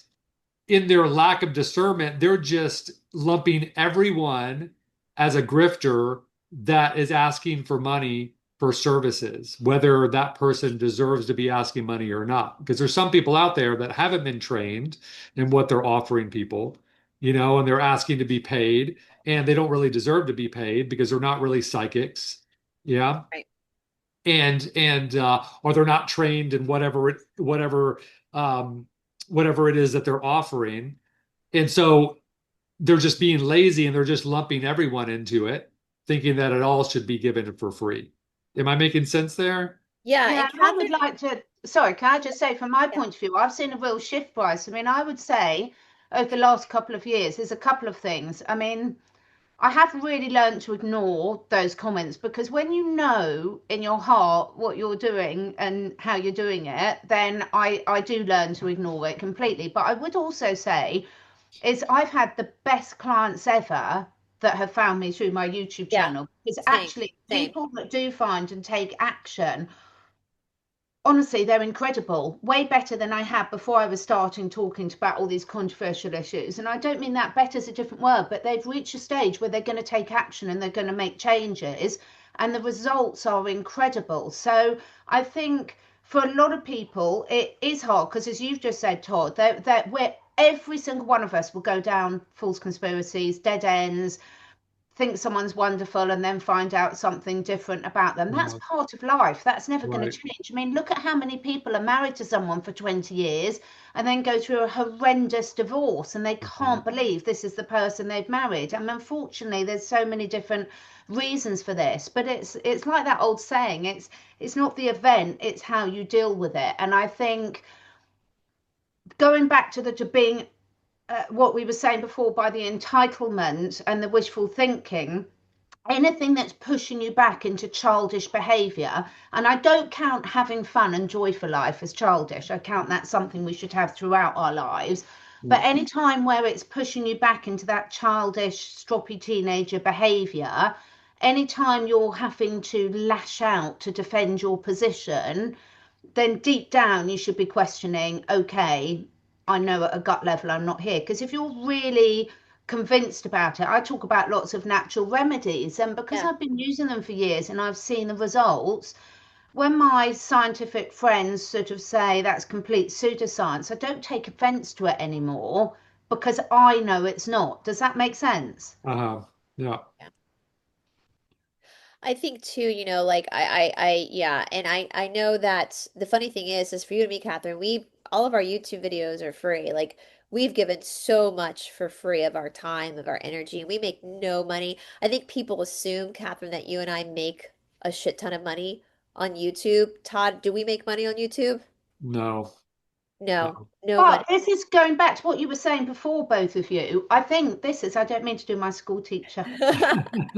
in their lack of discernment, they're just lumping everyone as a grifter that is asking for money for services, whether that person deserves to be asking money or not. Because there's some people out there that haven't been trained in what they're offering people, and they're asking to be paid, and they don't really deserve to be paid because they're not really psychics. Yeah. Right. And or they're not trained in um whatever it is that they're offering. And so they're just being lazy, and they're just lumping everyone into it, thinking that it all should be given for free. Am I making sense there? Yeah, Yeah, and and I would Catherine, like to, sorry, can I just say from my yeah. point of view, I've seen a real shift, Bryce. I mean, I would say over the last couple of years, there's a couple of things. I mean, I have really learned to ignore those comments, because when you know in your heart what you're doing and how you're doing it, then I do learn to ignore it completely. But I would also say is I've had the best clients ever that have found me through my YouTube Yeah, channel, because same, actually same. people that do find and take action, honestly, they're incredible. Way better than I had before I was starting talking about all these controversial issues. And I don't mean that better is a different word, but they've reached a stage where they're going to take action and they're going to make changes. And the results are incredible. So I think for a lot of people, it is hard because, as you've just said, Todd, that where every single one of us will go down false conspiracies, dead ends, think someone's wonderful and then find out something different about them. That's Yeah, part of life. That's never going to right. change. I mean, look at how many people are married to someone for 20 years and then go through a horrendous divorce and they Mhm. can't believe this is the person they've married. And unfortunately, there's so many different reasons for this, but it's like that old saying, it's not the event, it's how you deal with it. And I think going back to the to being what we were saying before, by the entitlement and the wishful thinking, anything that's pushing you back into childish behavior. And I don't count having fun and joyful life as childish. I count that something we should have throughout our lives. Yeah. But any time where it's pushing you back into that childish, stroppy teenager behavior, anytime you're having to lash out to defend your position, then deep down you should be questioning, okay, I know at a gut level I'm not here. Because if you're really convinced about it, I talk about lots of natural remedies, and because Yeah. I've been using them for years and I've seen the results, when my scientific friends sort of say that's complete pseudoscience, I don't take offense to it anymore because I know it's not. Does that make sense? Uh-huh. Yeah. Yeah. I think too, like yeah, and I know that the funny thing is for you and me, Catherine, all of our YouTube videos are free. Like we've given so much for free of our time, of our energy, and we make no money. I think people assume, Catherine, that you and I make a shit ton of money on YouTube. Todd, do we make money on YouTube? No. No, No. no money. But this is going back to what you were saying before, both of you. I think this is, I don't mean to do my school teacher.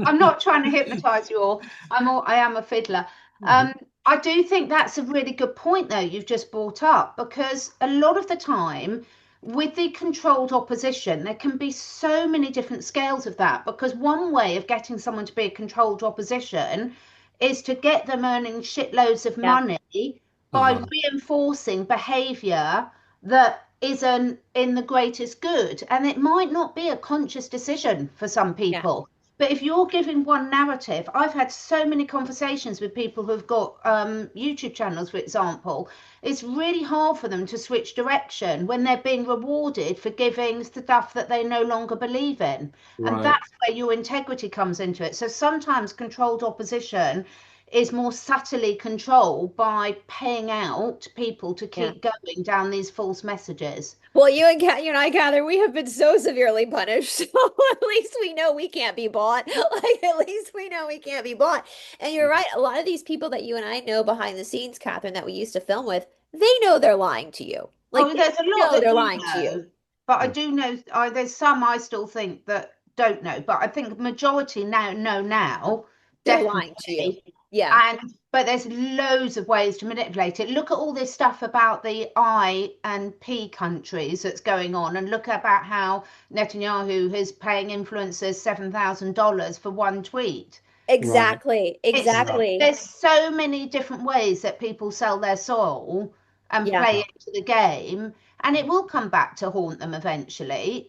I'm not trying to hypnotize you all. I am a fiddler. Mhm. Um, I do think that's a really good point, though, you've just brought up, because a lot of the time with the controlled opposition, there can be so many different scales of that. Because one way of getting someone to be a controlled opposition is to get them earning shitloads of Yeah, money by Uh-huh. reinforcing behavior that isn't in the greatest good. And it might not be a conscious decision for some yeah, people. But if you're giving one narrative, I've had so many conversations with people who've got YouTube channels, for example. It's really hard for them to switch direction when they're being rewarded for giving stuff that they no longer believe in. And Right. that's where your integrity comes into it. So sometimes controlled opposition is more subtly controlled by paying out people to yeah. keep going down these false messages. Well, you and I, Catherine, we have been so severely punished. So at least we know we can't be bought. Like at least we know we can't be bought. And you're right. A lot of these people that you and I know behind the scenes, Catherine, that we used to film with, they know they're lying to you. Like Oh, they there's a lot know that they're do lying to you. know, but I do know there's some I still think that don't know. But I think majority now know now, They're lying to you. definitely. Yeah, And but there's loads of ways to manipulate it. Look at all this stuff about the I and P countries that's going on, and look about how Netanyahu is paying influencers $7,000 for one tweet. Right. exactly. It's Yeah. Exactly. there's so many different ways that people sell their soul and Yeah. play Yeah. into the game, and it will come back to haunt them eventually,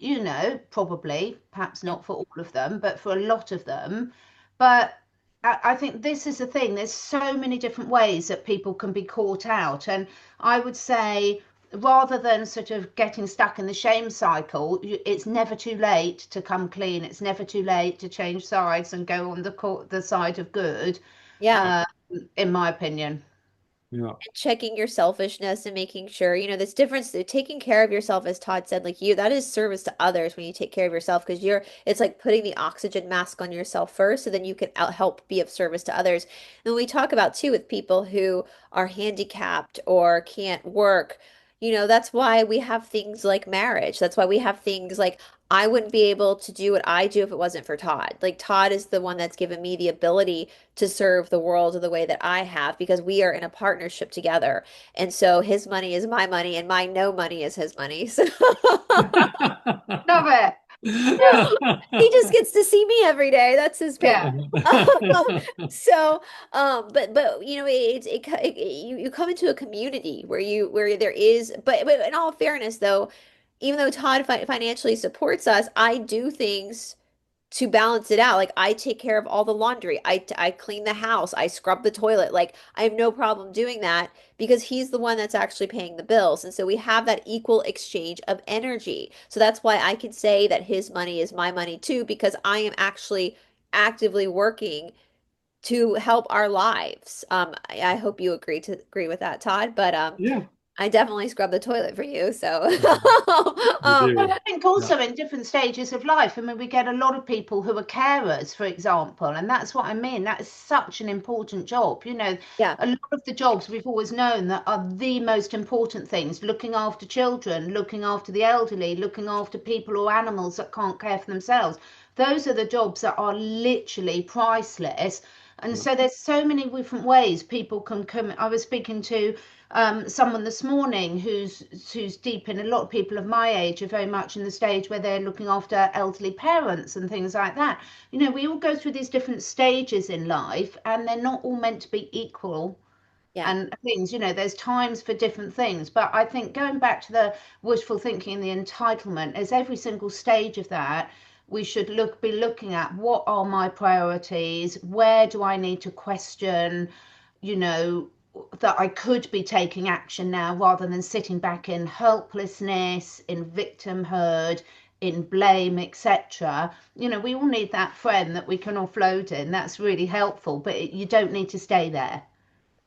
probably, perhaps Yeah. not for all of them, but for a lot of them. But I think this is the thing, there's so many different ways that people can be caught out, and I would say rather than sort of getting stuck in the shame cycle, it's never too late to come clean. It's never too late to change sides and go on the side of good, Yeah. uh, in my opinion. Yeah. And checking your selfishness and making sure, this difference, taking care of yourself, as Todd said, like that is service to others when you take care of yourself because it's like putting the oxygen mask on yourself first so then you can help be of service to others. And we talk about too with people who are handicapped or can't work, That's why we have things like marriage. That's why we have things like I wouldn't be able to do what I do if it wasn't for Todd. Like Todd is the one that's given me the ability to serve the world the way that I have because we are in a partnership together. And so his money is my money and my no money is his money. So Love it. Yeah, he just gets to see me every day. That's his payment. yeah, So, but you come into a community where there is, but in all fairness, though, even though Todd financially supports us, I do things to balance it out. Like I take care of all the laundry. I clean the house. I scrub the toilet. Like I have no problem doing that because he's the one that's actually paying the bills. And so we have that equal exchange of energy. So that's why I can say that his money is my money too, because I am actually actively working to help our lives. I hope you agree with that, Todd. But Yeah, I definitely scrub the toilet for you. So you But do. I think Yeah. also in different stages of life, I mean, we get a lot of people who are carers, for example, and that's what I mean. That is such an important job. yeah, A lot of the jobs we've always known that are the most important things, looking after children, looking after the elderly, looking after people or animals that can't care for themselves. Those are the jobs that are literally priceless. And Yeah. so there's so many different ways people can come. I was speaking to someone this morning who's deep in. A lot of people of my age are very much in the stage where they're looking after elderly parents and things like that. We all go through these different stages in life, and they're not all meant to be equal. yeah, And things, there's times for different things. But I think going back to the wishful thinking and the entitlement, as every single stage of that, we should be looking at what are my priorities, where do I need to question, you know, that I could be taking action now rather than sitting back in helplessness, in victimhood, in blame, etc. We all need that friend that we can offload in. That's really helpful, but you don't need to stay there.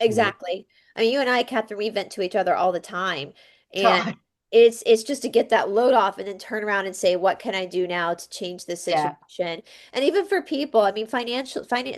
Right. exactly. I mean, you and I, Catherine, we vent to each other all the time. And Try. it's just to get that load off and then turn around and say, what can I do now to change this Yeah. situation? And even for people, I mean,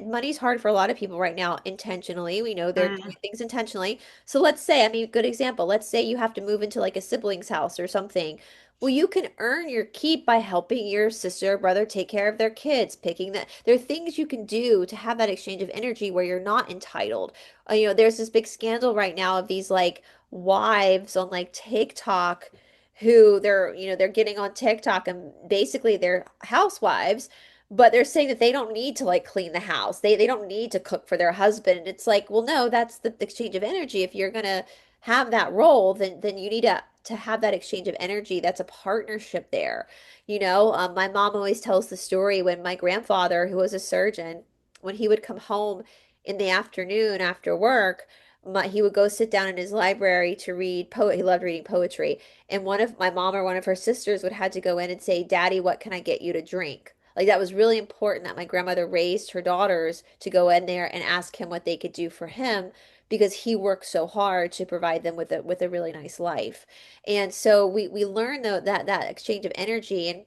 money's hard for a lot of people right now intentionally. We know they're Mm, doing things intentionally. So let's say, I mean, good example, let's say you have to move into like a sibling's house or something. Well, you can earn your keep by helping your sister or brother take care of their kids, picking that. There are things you can do to have that exchange of energy where you're not entitled. There's this big scandal right now of these like wives on like TikTok who they're getting on TikTok and basically they're housewives, but they're saying that they don't need to like clean the house. They don't need to cook for their husband. And it's like, well, no, that's the exchange of energy. If you're gonna have that role, then you need to have that exchange of energy. That's a partnership there. My mom always tells the story when my grandfather, who was a surgeon, when he would come home in the afternoon after work, he would go sit down in his library to read poet. He loved reading poetry. And one of my mom or one of her sisters would have to go in and say, Daddy, what can I get you to drink? Like that was really important that my grandmother raised her daughters to go in there and ask him what they could do for him because he worked so hard to provide them with a really nice life. And so we learn though that exchange of energy. And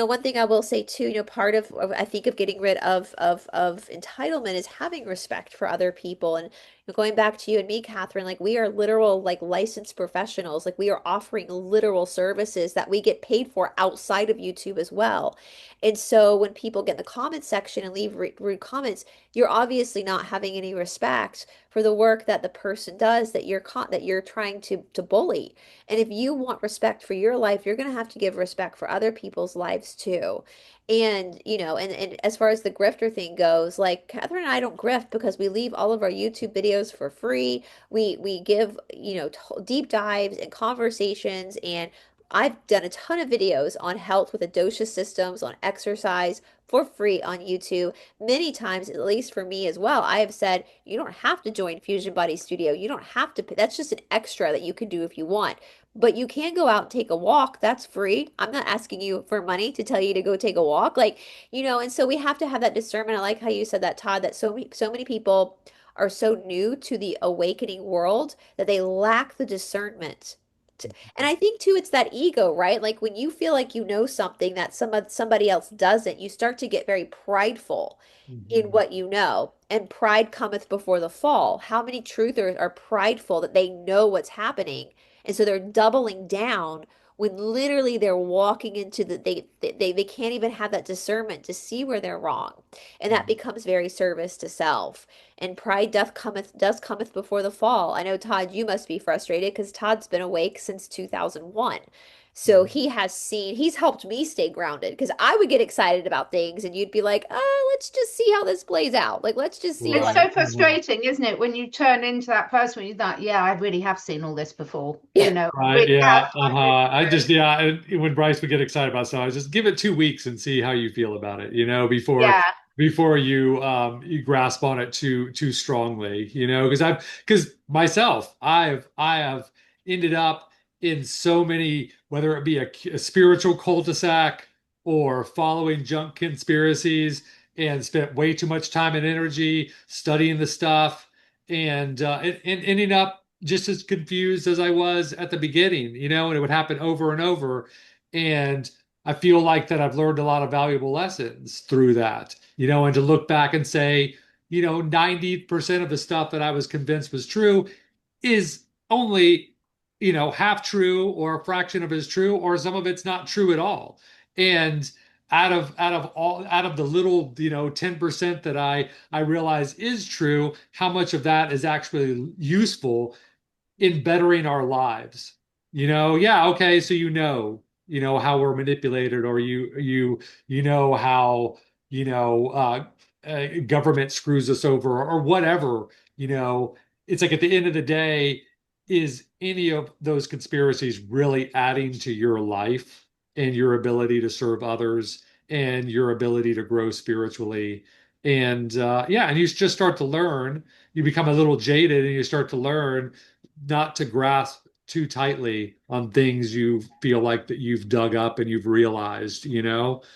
one thing I will say too, part of I think of getting rid of entitlement is having respect for other people. And going back to you and me, Catherine, like we are literal like licensed professionals. Like we are offering literal services that we get paid for outside of YouTube as well. And so when people get in the comment section and leave rude comments, you're obviously not having any respect for the work that the person does that you're trying to bully. And if you want respect for your life, you're going to have to give respect for other people's lives too. And, and as far as the grifter thing goes, like Catherine and I don't grift because we leave all of our YouTube videos for free. We give, deep dives and conversations, and I've done a ton of videos on health with the dosha systems, on exercise for free on YouTube. Many times, at least for me as well, I have said, you don't have to join Fusion Body Studio. You don't have to pay. That's just an extra that you can do if you want. But you can go out and take a walk. That's free. I'm not asking you for money to tell you to go take a walk. Like, and so we have to have that discernment. I like how you said that, Todd, that so many people are so new to the awakening world that they lack the discernment. And I think too, it's that ego, right? Like when you feel like you know something that somebody else doesn't, you start to get very prideful in Mhm. what you know. And pride cometh before the fall. How many truthers are prideful that they know what's happening And so they're doubling down when literally they're walking into they can't even have that discernment to see where they're wrong. And that becomes very service to self. And pride does cometh before the fall. I know, Todd, you must be frustrated because Todd's been awake since 2001. So he's helped me stay grounded because I would get excited about things and you'd be like, let's just see how this plays out. Like, let's just see. It's Right. so frustrating, isn't it, when you turn into that person when you're like, yeah, I really have seen all this before. Yeah. Right. Really Yeah. have. I just, when Bryce would get excited about something, I just give it 2 weeks and see how you feel about it, Yeah. before you grasp on it too strongly, because myself, I have ended up in so many, whether it be a spiritual cul-de-sac or following junk conspiracies, and spent way too much time and energy studying the stuff, and ending up just as confused as I was at the beginning, and it would happen over and over. And I feel like that I've learned a lot of valuable lessons through that, and to look back and say, 90% of the stuff that I was convinced was true is only, half true, or a fraction of it is true, or some of it's not true at all. And out of the little, 10% that I realize is true, how much of that is actually useful in bettering our lives. Yeah, okay, so how we're manipulated, or how government screws us over, or whatever. It's like, at the end of the day, is any of those conspiracies really adding to your life and your ability to serve others and your ability to grow spiritually? And yeah, and you just start to learn. You become a little jaded, and you start to learn not to grasp too tightly on things you feel like that you've dug up and you've realized, because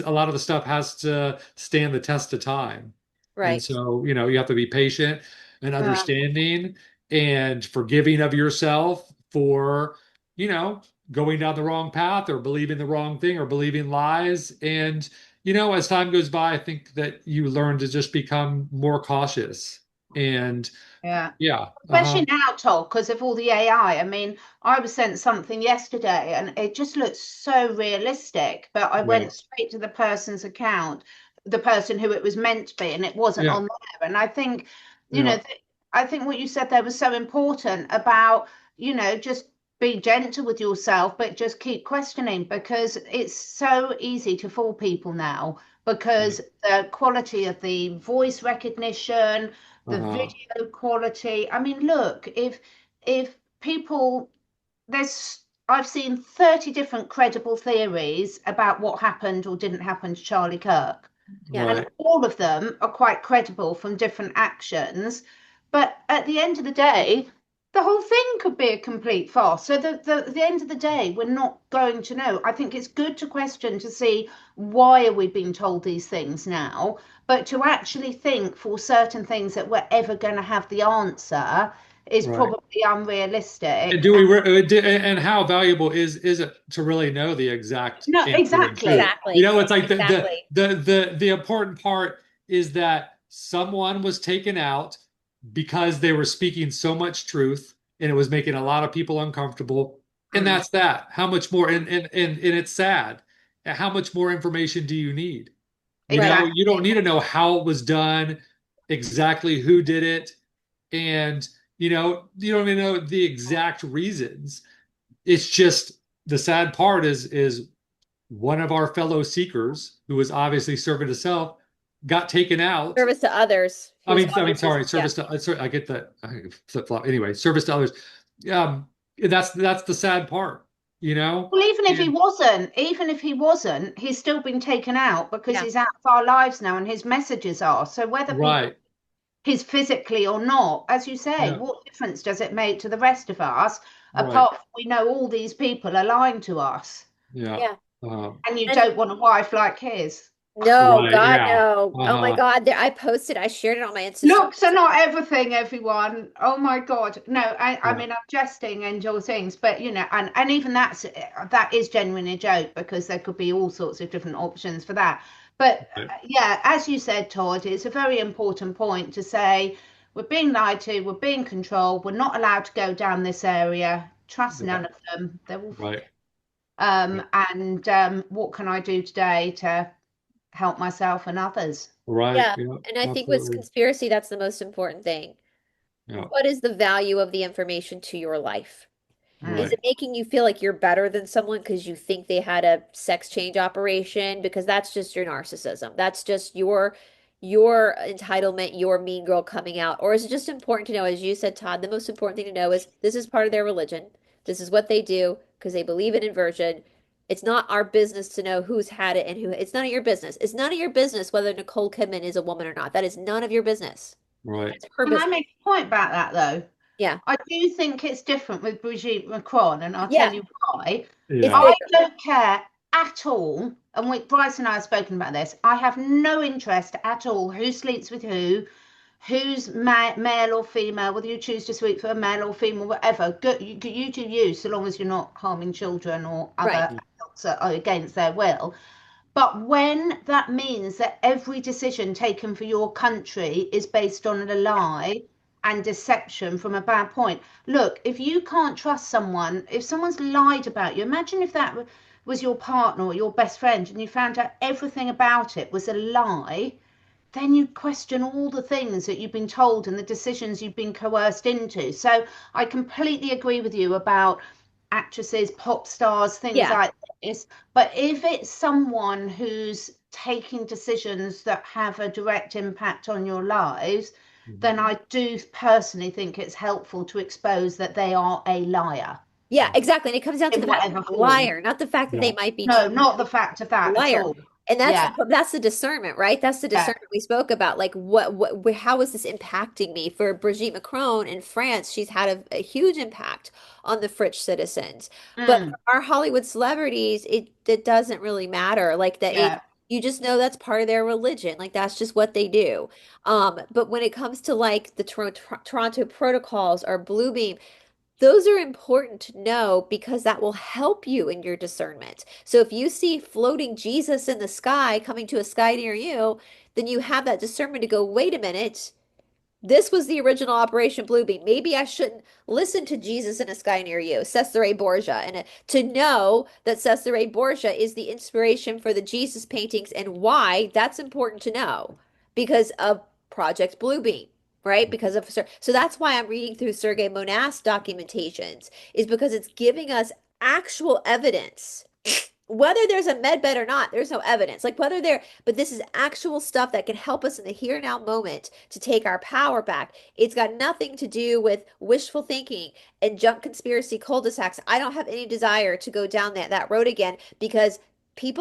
a lot of the stuff has to stand the test of time. And Right. so, you have to be patient and Uh, understanding and forgiving of yourself for, you know, going down the wrong path, or believing the wrong thing, or believing lies. And, as time goes by, I think that you learn to just become more cautious. And yeah. yeah, Especially now, Todd, because of all the AI. I mean, I was sent something yesterday and it just looks so realistic, but I right, went straight to the person's account, the person who it was meant to be, and it wasn't yeah, on there. And I think, you know, yeah, th I think what you said there was so important about, just be gentle with yourself, but just keep questioning, because it's so easy to fool people now yeah. because the quality of the voice recognition, the Uh-huh. video quality. I mean, look, if people there's I've seen 30 different credible theories about what happened or didn't happen to Charlie Kirk. Yeah. And Right, all of them are quite credible from different actions. But at the end of the day, the whole thing could be a complete farce. So the end of the day, we're not going to know. I think it's good to question to see why are we being told these things now, but to actually think for certain things that we're ever going to have the answer is right. probably And unrealistic. do we and how valuable is it to really know the exact No, answer and truth? exactly. Exactly. It's like Exactly. the important part is that someone was taken out because they were speaking so much truth, and it was making a lot of people uncomfortable. And Mm, that's that. How much more? And it's sad. How much more information do you need? Right. You don't exactly. need to know how it was done, exactly who did it, and you don't even know the exact reasons. It's just, the sad part is one of our fellow seekers, who was obviously serving himself, got taken out. Service to others. He was Sorry, yeah. service to, sorry, I get that, I flip flop. Anyway, service to others. That's the sad part, you know. Well, And even if he wasn't, he's still been taken out because Yeah. he's out of our lives now and his messages are. So whether people right, he's physically or not, as you say, yeah, what difference does it make to the rest of us, right, apart from we know all these people are lying to us yeah, Yeah. and you And don't want a wife like his. no, right, God, yeah, no. Oh my uh-huh, God. I shared it on my Insta Looks are stories. not everything, everyone. Oh my God. No, I yeah, mean, I'm jesting and all things, but and even that is genuinely a joke because there could be all sorts of different options for that. But right, yeah, as you said, Todd, it's a very important point to say we're being lied to, we're being controlled, we're not allowed to go down this area. Trust none of them. They're all Right. and what can I do today to help myself and others? Right. Yeah. Yeah, And I think with absolutely. conspiracy, that's the most important thing. Yeah. What is the value of the information to your life? Is Mm. Right. it making you feel like you're better than someone because you think they had a sex change operation? Because that's just your narcissism. That's just your entitlement, your mean girl coming out. Or is it just important to know, as you said, Todd, the most important thing to know is this is part of their religion. This is what they do because they believe in inversion. It's not our business to know who's had it and who. It's none of your business. It's none of your business whether Nicole Kidman is a woman or not. That is none of your business. Right. That's her Can I business. make a point about that though? Yeah. I do think it's different with Brigitte Macron, and I'll Yeah. tell you why. It's Yeah. I bigger. don't care at all, and Bryce and I have spoken about this. I have no interest at all who sleeps with who's male or female, whether you choose to sleep for a male or female, whatever. You do you, so long as you're not harming children or Right. other adults that are against their will. But when that means that every decision taken for your country is based on a lie and deception from a bad point, look, if you can't trust someone, if someone's lied about you, imagine if that was your partner or your best friend and you found out everything about it was a lie, then you question all the things that you've been told and the decisions you've been coerced into. So I completely agree with you about actresses, pop stars, things Yeah. like this. But if it's someone who's taking decisions that have a direct impact on your lives, then I do personally think it's helpful to expose that they are a liar Yeah, exactly. And it comes down to in the fact that whatever they're a form. liar, not the fact that they Yeah. might be No, truly not the fact of a that at liar. all. And Yeah, that's the discernment, right? That's the yeah. discernment we spoke about. Like how is this impacting me? For Brigitte Macron in France, she's had a huge impact on the French citizens. But Mm, for our Hollywood celebrities, it doesn't really matter. Like that it yeah. you just know that's part of their religion. Like that's just what they do. But when it comes to like the Toronto protocols or Bluebeam, those are important to know because that will help you in your discernment. So if you see floating Jesus in the sky coming to a sky near you, then you have that discernment to go, wait a minute, this was the original Operation Bluebeam. Maybe I shouldn't listen to Jesus in a sky near you, Cesare Borgia. And to know that Cesare Borgia is the inspiration for the Jesus paintings and why, that's important to know because of Project Bluebeam, right? Because of so that's why I'm reading through Sergei Monast's documentations, is because it's giving us actual evidence. Whether there's a med bed or not, there's no evidence. Like whether there, but this is actual stuff that can help us in the here and now moment to take our power back. It's got nothing to do with wishful thinking and junk conspiracy cul-de-sacs. I don't have any desire to go down that road again because I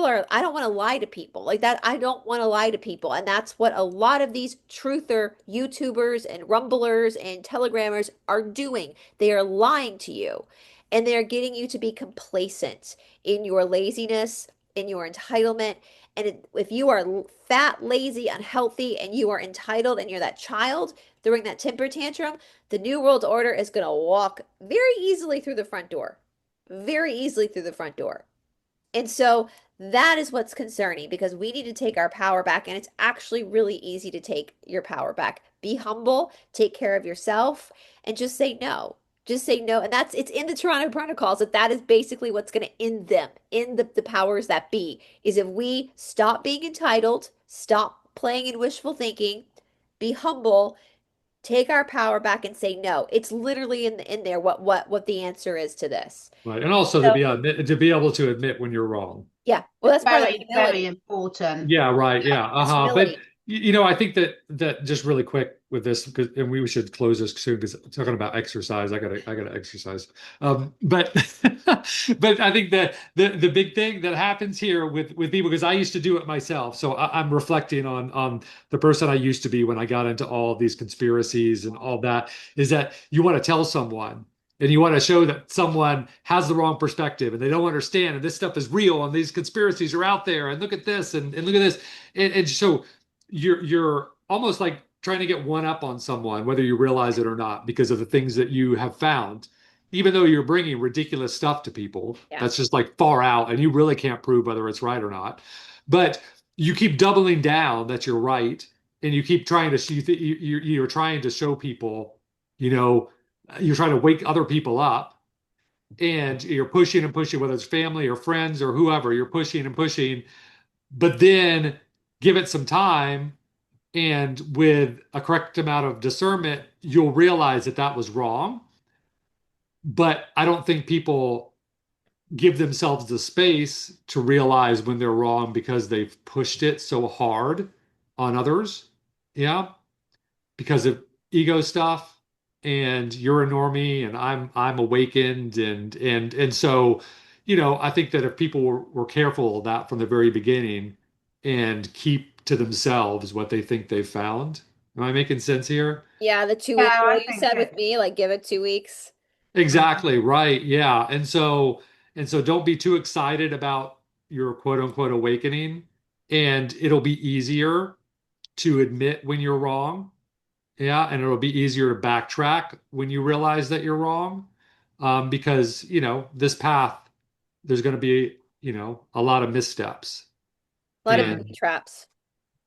don't want to lie to people like that. I don't want to lie to people. And that's what a lot of these truther YouTubers and rumblers and telegrammers are doing. They are lying to you and they're getting you to be complacent in your laziness, in your entitlement. And if you are fat, lazy, unhealthy, and you are entitled and you're that child throwing that temper tantrum, the New World Order is going to walk very easily through the front door. Very easily through the front door. And so that is what's concerning because we need to take our power back. And it's actually really easy to take your power back. Be humble, take care of yourself, and just say no. Just say no. And it's in the Toronto Protocols that is basically what's going to end them, in the powers that be, is if we stop being entitled, stop playing in wishful thinking, be humble, take our power back and say no. It's literally in there what the answer is to this. Right. And also So, to be able to admit when you're wrong. yeah. Well, that's part of that Very, very humility. important. Yeah, right. Yeah. It's But humility. I think that just really quick with this, because and we should close this soon because talking about exercise, I gotta exercise. But but I think that the big thing that happens here with people, because I used to do it myself, so I'm reflecting on the person I used to be when I got into all these conspiracies and all that, is that you want to tell someone. And you want to show that someone has the wrong perspective and they don't understand, and this stuff is real, and these conspiracies are out there, and look at this, and look at this, and so you're almost like trying to get one up on someone, whether you realize it or not, because of the things that you have found, even though you're bringing ridiculous stuff to people Yeah. that's just like far out, and you really can't prove whether it's right or not. But you keep doubling down that you're right, and you keep trying to you're trying to show people, you know, you're trying to wake other people up, and you're pushing and pushing, whether it's family or friends or whoever, you're pushing and pushing, but then give it some time, and with a correct amount of discernment, you'll realize that that was wrong. But I don't think people give themselves the space to realize when they're wrong because they've pushed it so hard on others. Yeah, because of ego stuff. And you're a normie and I'm awakened, and so, I think that if people were careful of that from the very beginning and keep to themselves what they think they've found. Am I making sense here? Yeah, the 2 week Yeah, rule I you think said with it. me, like give it 2 weeks. Exactly, right. Yeah. And so don't be too excited about your quote unquote awakening, and it'll be easier to admit when you're wrong. Yeah, and it'll be easier to backtrack when you realize that you're wrong. Because, this path, there's going to be, a lot of missteps. A lot of Mm, booby And traps.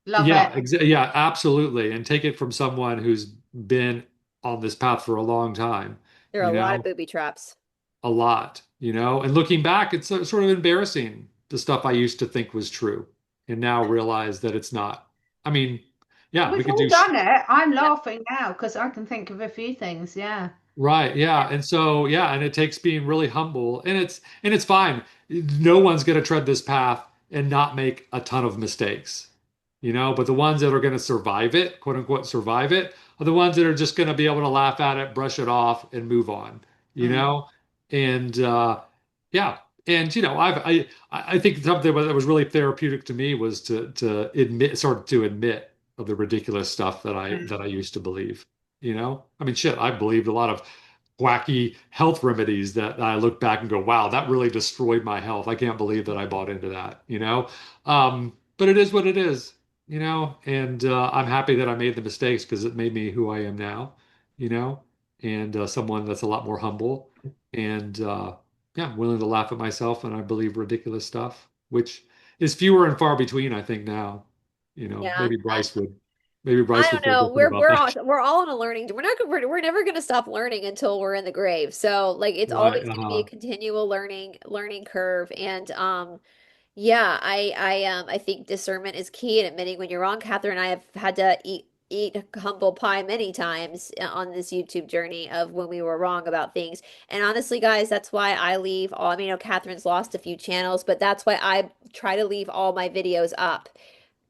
love yeah, it. yeah, absolutely. And take it from someone who's been on this path for a long time, There are a you lot of know, booby traps. a lot, and looking back, it's sort of embarrassing, the stuff I used to think was true and now realize that it's not. I mean, yeah, we We've could all do. done it. I'm Yeah. laughing now because I can think of a few things. Yeah. Right, yeah. And so yeah, and it takes being really humble, and it's fine. No one's going to tread this path and not make a ton of mistakes. But the ones that are going to survive it, quote unquote survive it, are the ones that are just going to be able to laugh at it, brush it off and move on, you Mm, know? And yeah, and I think something that was really therapeutic to me was to admit of the ridiculous stuff that I mm, that I used to believe. I mean, shit, I believed a lot of wacky health remedies that I look back and go, wow, that really destroyed my health. I can't believe that I bought into that. But it is what it is, and I'm happy that I made the mistakes because it made me who I am now, you know, and someone that's a lot more humble and, yeah, willing to laugh at myself and I believe ridiculous stuff, which is fewer and far between, I think now. Yeah. Maybe Bryce would I don't feel know. different about that. We're all on a learning. We're never going to stop learning until we're in the grave. So like it's Right. always going to be a Uh-huh. continual learning curve. And yeah, I think discernment is key in admitting when you're wrong. Catherine and I have had to eat humble pie many times on this YouTube journey of when we were wrong about things. And honestly, guys, that's why I leave all. I mean, Catherine's lost a few channels, but that's why I try to leave all my videos up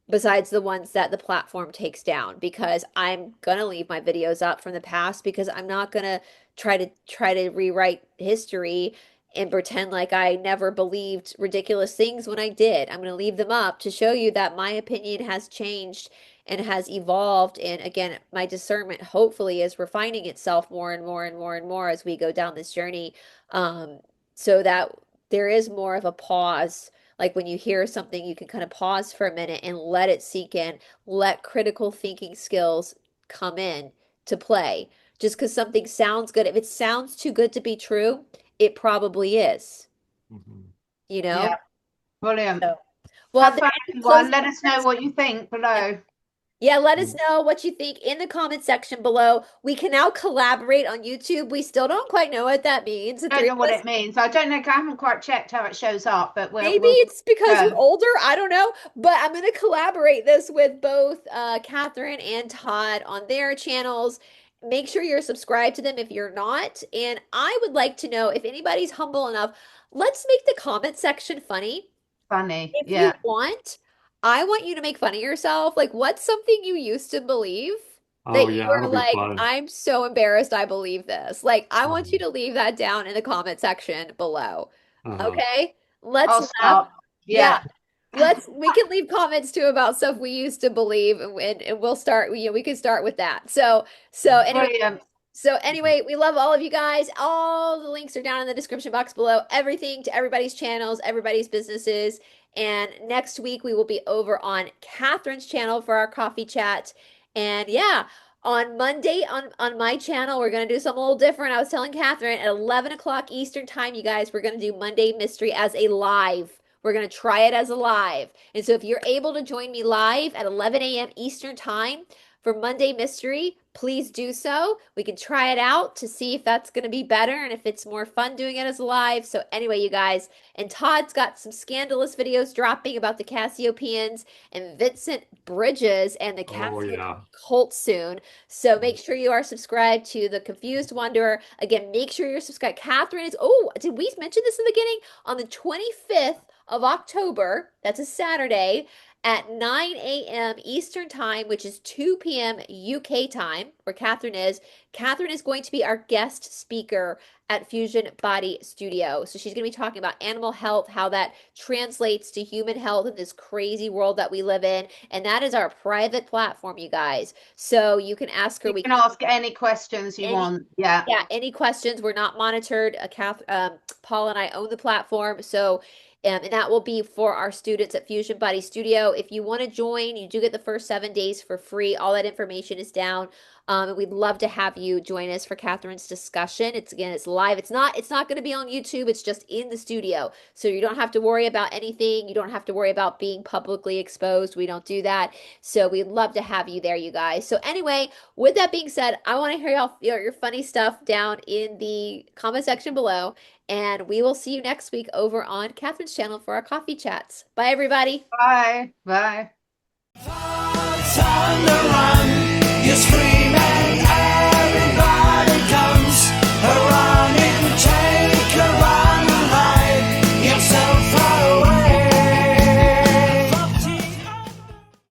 besides the ones that the platform takes down because I'm gonna leave my videos up from the past because I'm not gonna try to rewrite history and pretend like I never believed ridiculous things when I did. I'm gonna leave them up to show you that my opinion has changed and has evolved. And again, my discernment hopefully is refining itself more and more and more and more as we go down this journey. Um, so that there is more of a pause like when you hear something, you can kind of pause for a minute and let it sink in, let critical thinking skills come in to play. Just because something sounds good, if it sounds too good to be true, it probably is, Mhm. you yeah. know? Brilliant. So, well, are Have there fun, any everyone. closing Let us know comments? what you think below. Yeah, let us Mhm. know what you think in the comment section below. We can now collaborate on YouTube. We still don't quite know what that means. The Don't three know of what us. it means. I don't know. I haven't quite checked how it shows up, but Maybe we'll it's because we're go. older. I don't know. But I'm going to collaborate this with both Catherine and Todd on their channels. Make sure you're subscribed to them if you're not. And I would like to know if anybody's humble enough, let's make the comment section funny. Funny. If you Yeah. want, I want you to make fun of yourself. Like, what's something you used to believe Oh that you yeah, were that'll be like, fun. I'm so embarrassed I believe this? Like, I want you Um, to leave that down in the comment section below. uh-huh. Okay? Let's I'll laugh. start. Yeah. Yeah. We can leave comments too about stuff we used to believe and we'll start, we can start with that. So anyway, Brilliant. we love all of you guys. All the links are down in the description box below. Everything to everybody's channels, everybody's businesses. And next week we will be over on Catherine's channel for our coffee chat. And yeah, on Monday on my channel, we're gonna do something a little different. I was telling Catherine at 11 o'clock Eastern time, you guys, we're gonna do Monday Mystery as a live. We're going to try it as a live. And so if you're able to join me live at 11 a.m. Eastern time for Monday Mystery, please do so. We can try it out to see if that's going to be better and if it's more fun doing it as live. So anyway, you guys, and Todd's got some scandalous videos dropping about the Cassiopeians and Vincent Bridges and the Cassiopeian cult soon. So make sure you are subscribed to the Confused Wanderer. Again, make sure you're subscribed. Catherine is, oh, did we mention this in the beginning? On the 25th of October, that's a Saturday, at 9 a.m. Eastern Time, which is 2 p.m. UK time, where Catherine is. Catherine is going to be our guest speaker at Fusion Body Studio. So she's going to be talking about animal health, how that translates to human health in this crazy world that we live in. And that is our private platform, you guys. So you can ask her. You can ask any questions you want. Yeah. Yeah, any questions. We're not monitored. Paul and I own the platform. So and that will be for our students at Fusion Body Studio. If you want to join, you do get the first 7 days for free. All that information is down. And we'd love to have you join us for Catherine's discussion. It's live. It's not going to be on YouTube. It's just in the studio. So you don't have to worry about anything. You don't have to worry about being publicly exposed. We don't do that. So we'd love to have you there, you guys. So anyway, with that being said, I want to hear y'all your funny stuff down in the comment section below. And we will see you next week over on Catherine's channel for our coffee chats. Bye, everybody. Bye. Bye.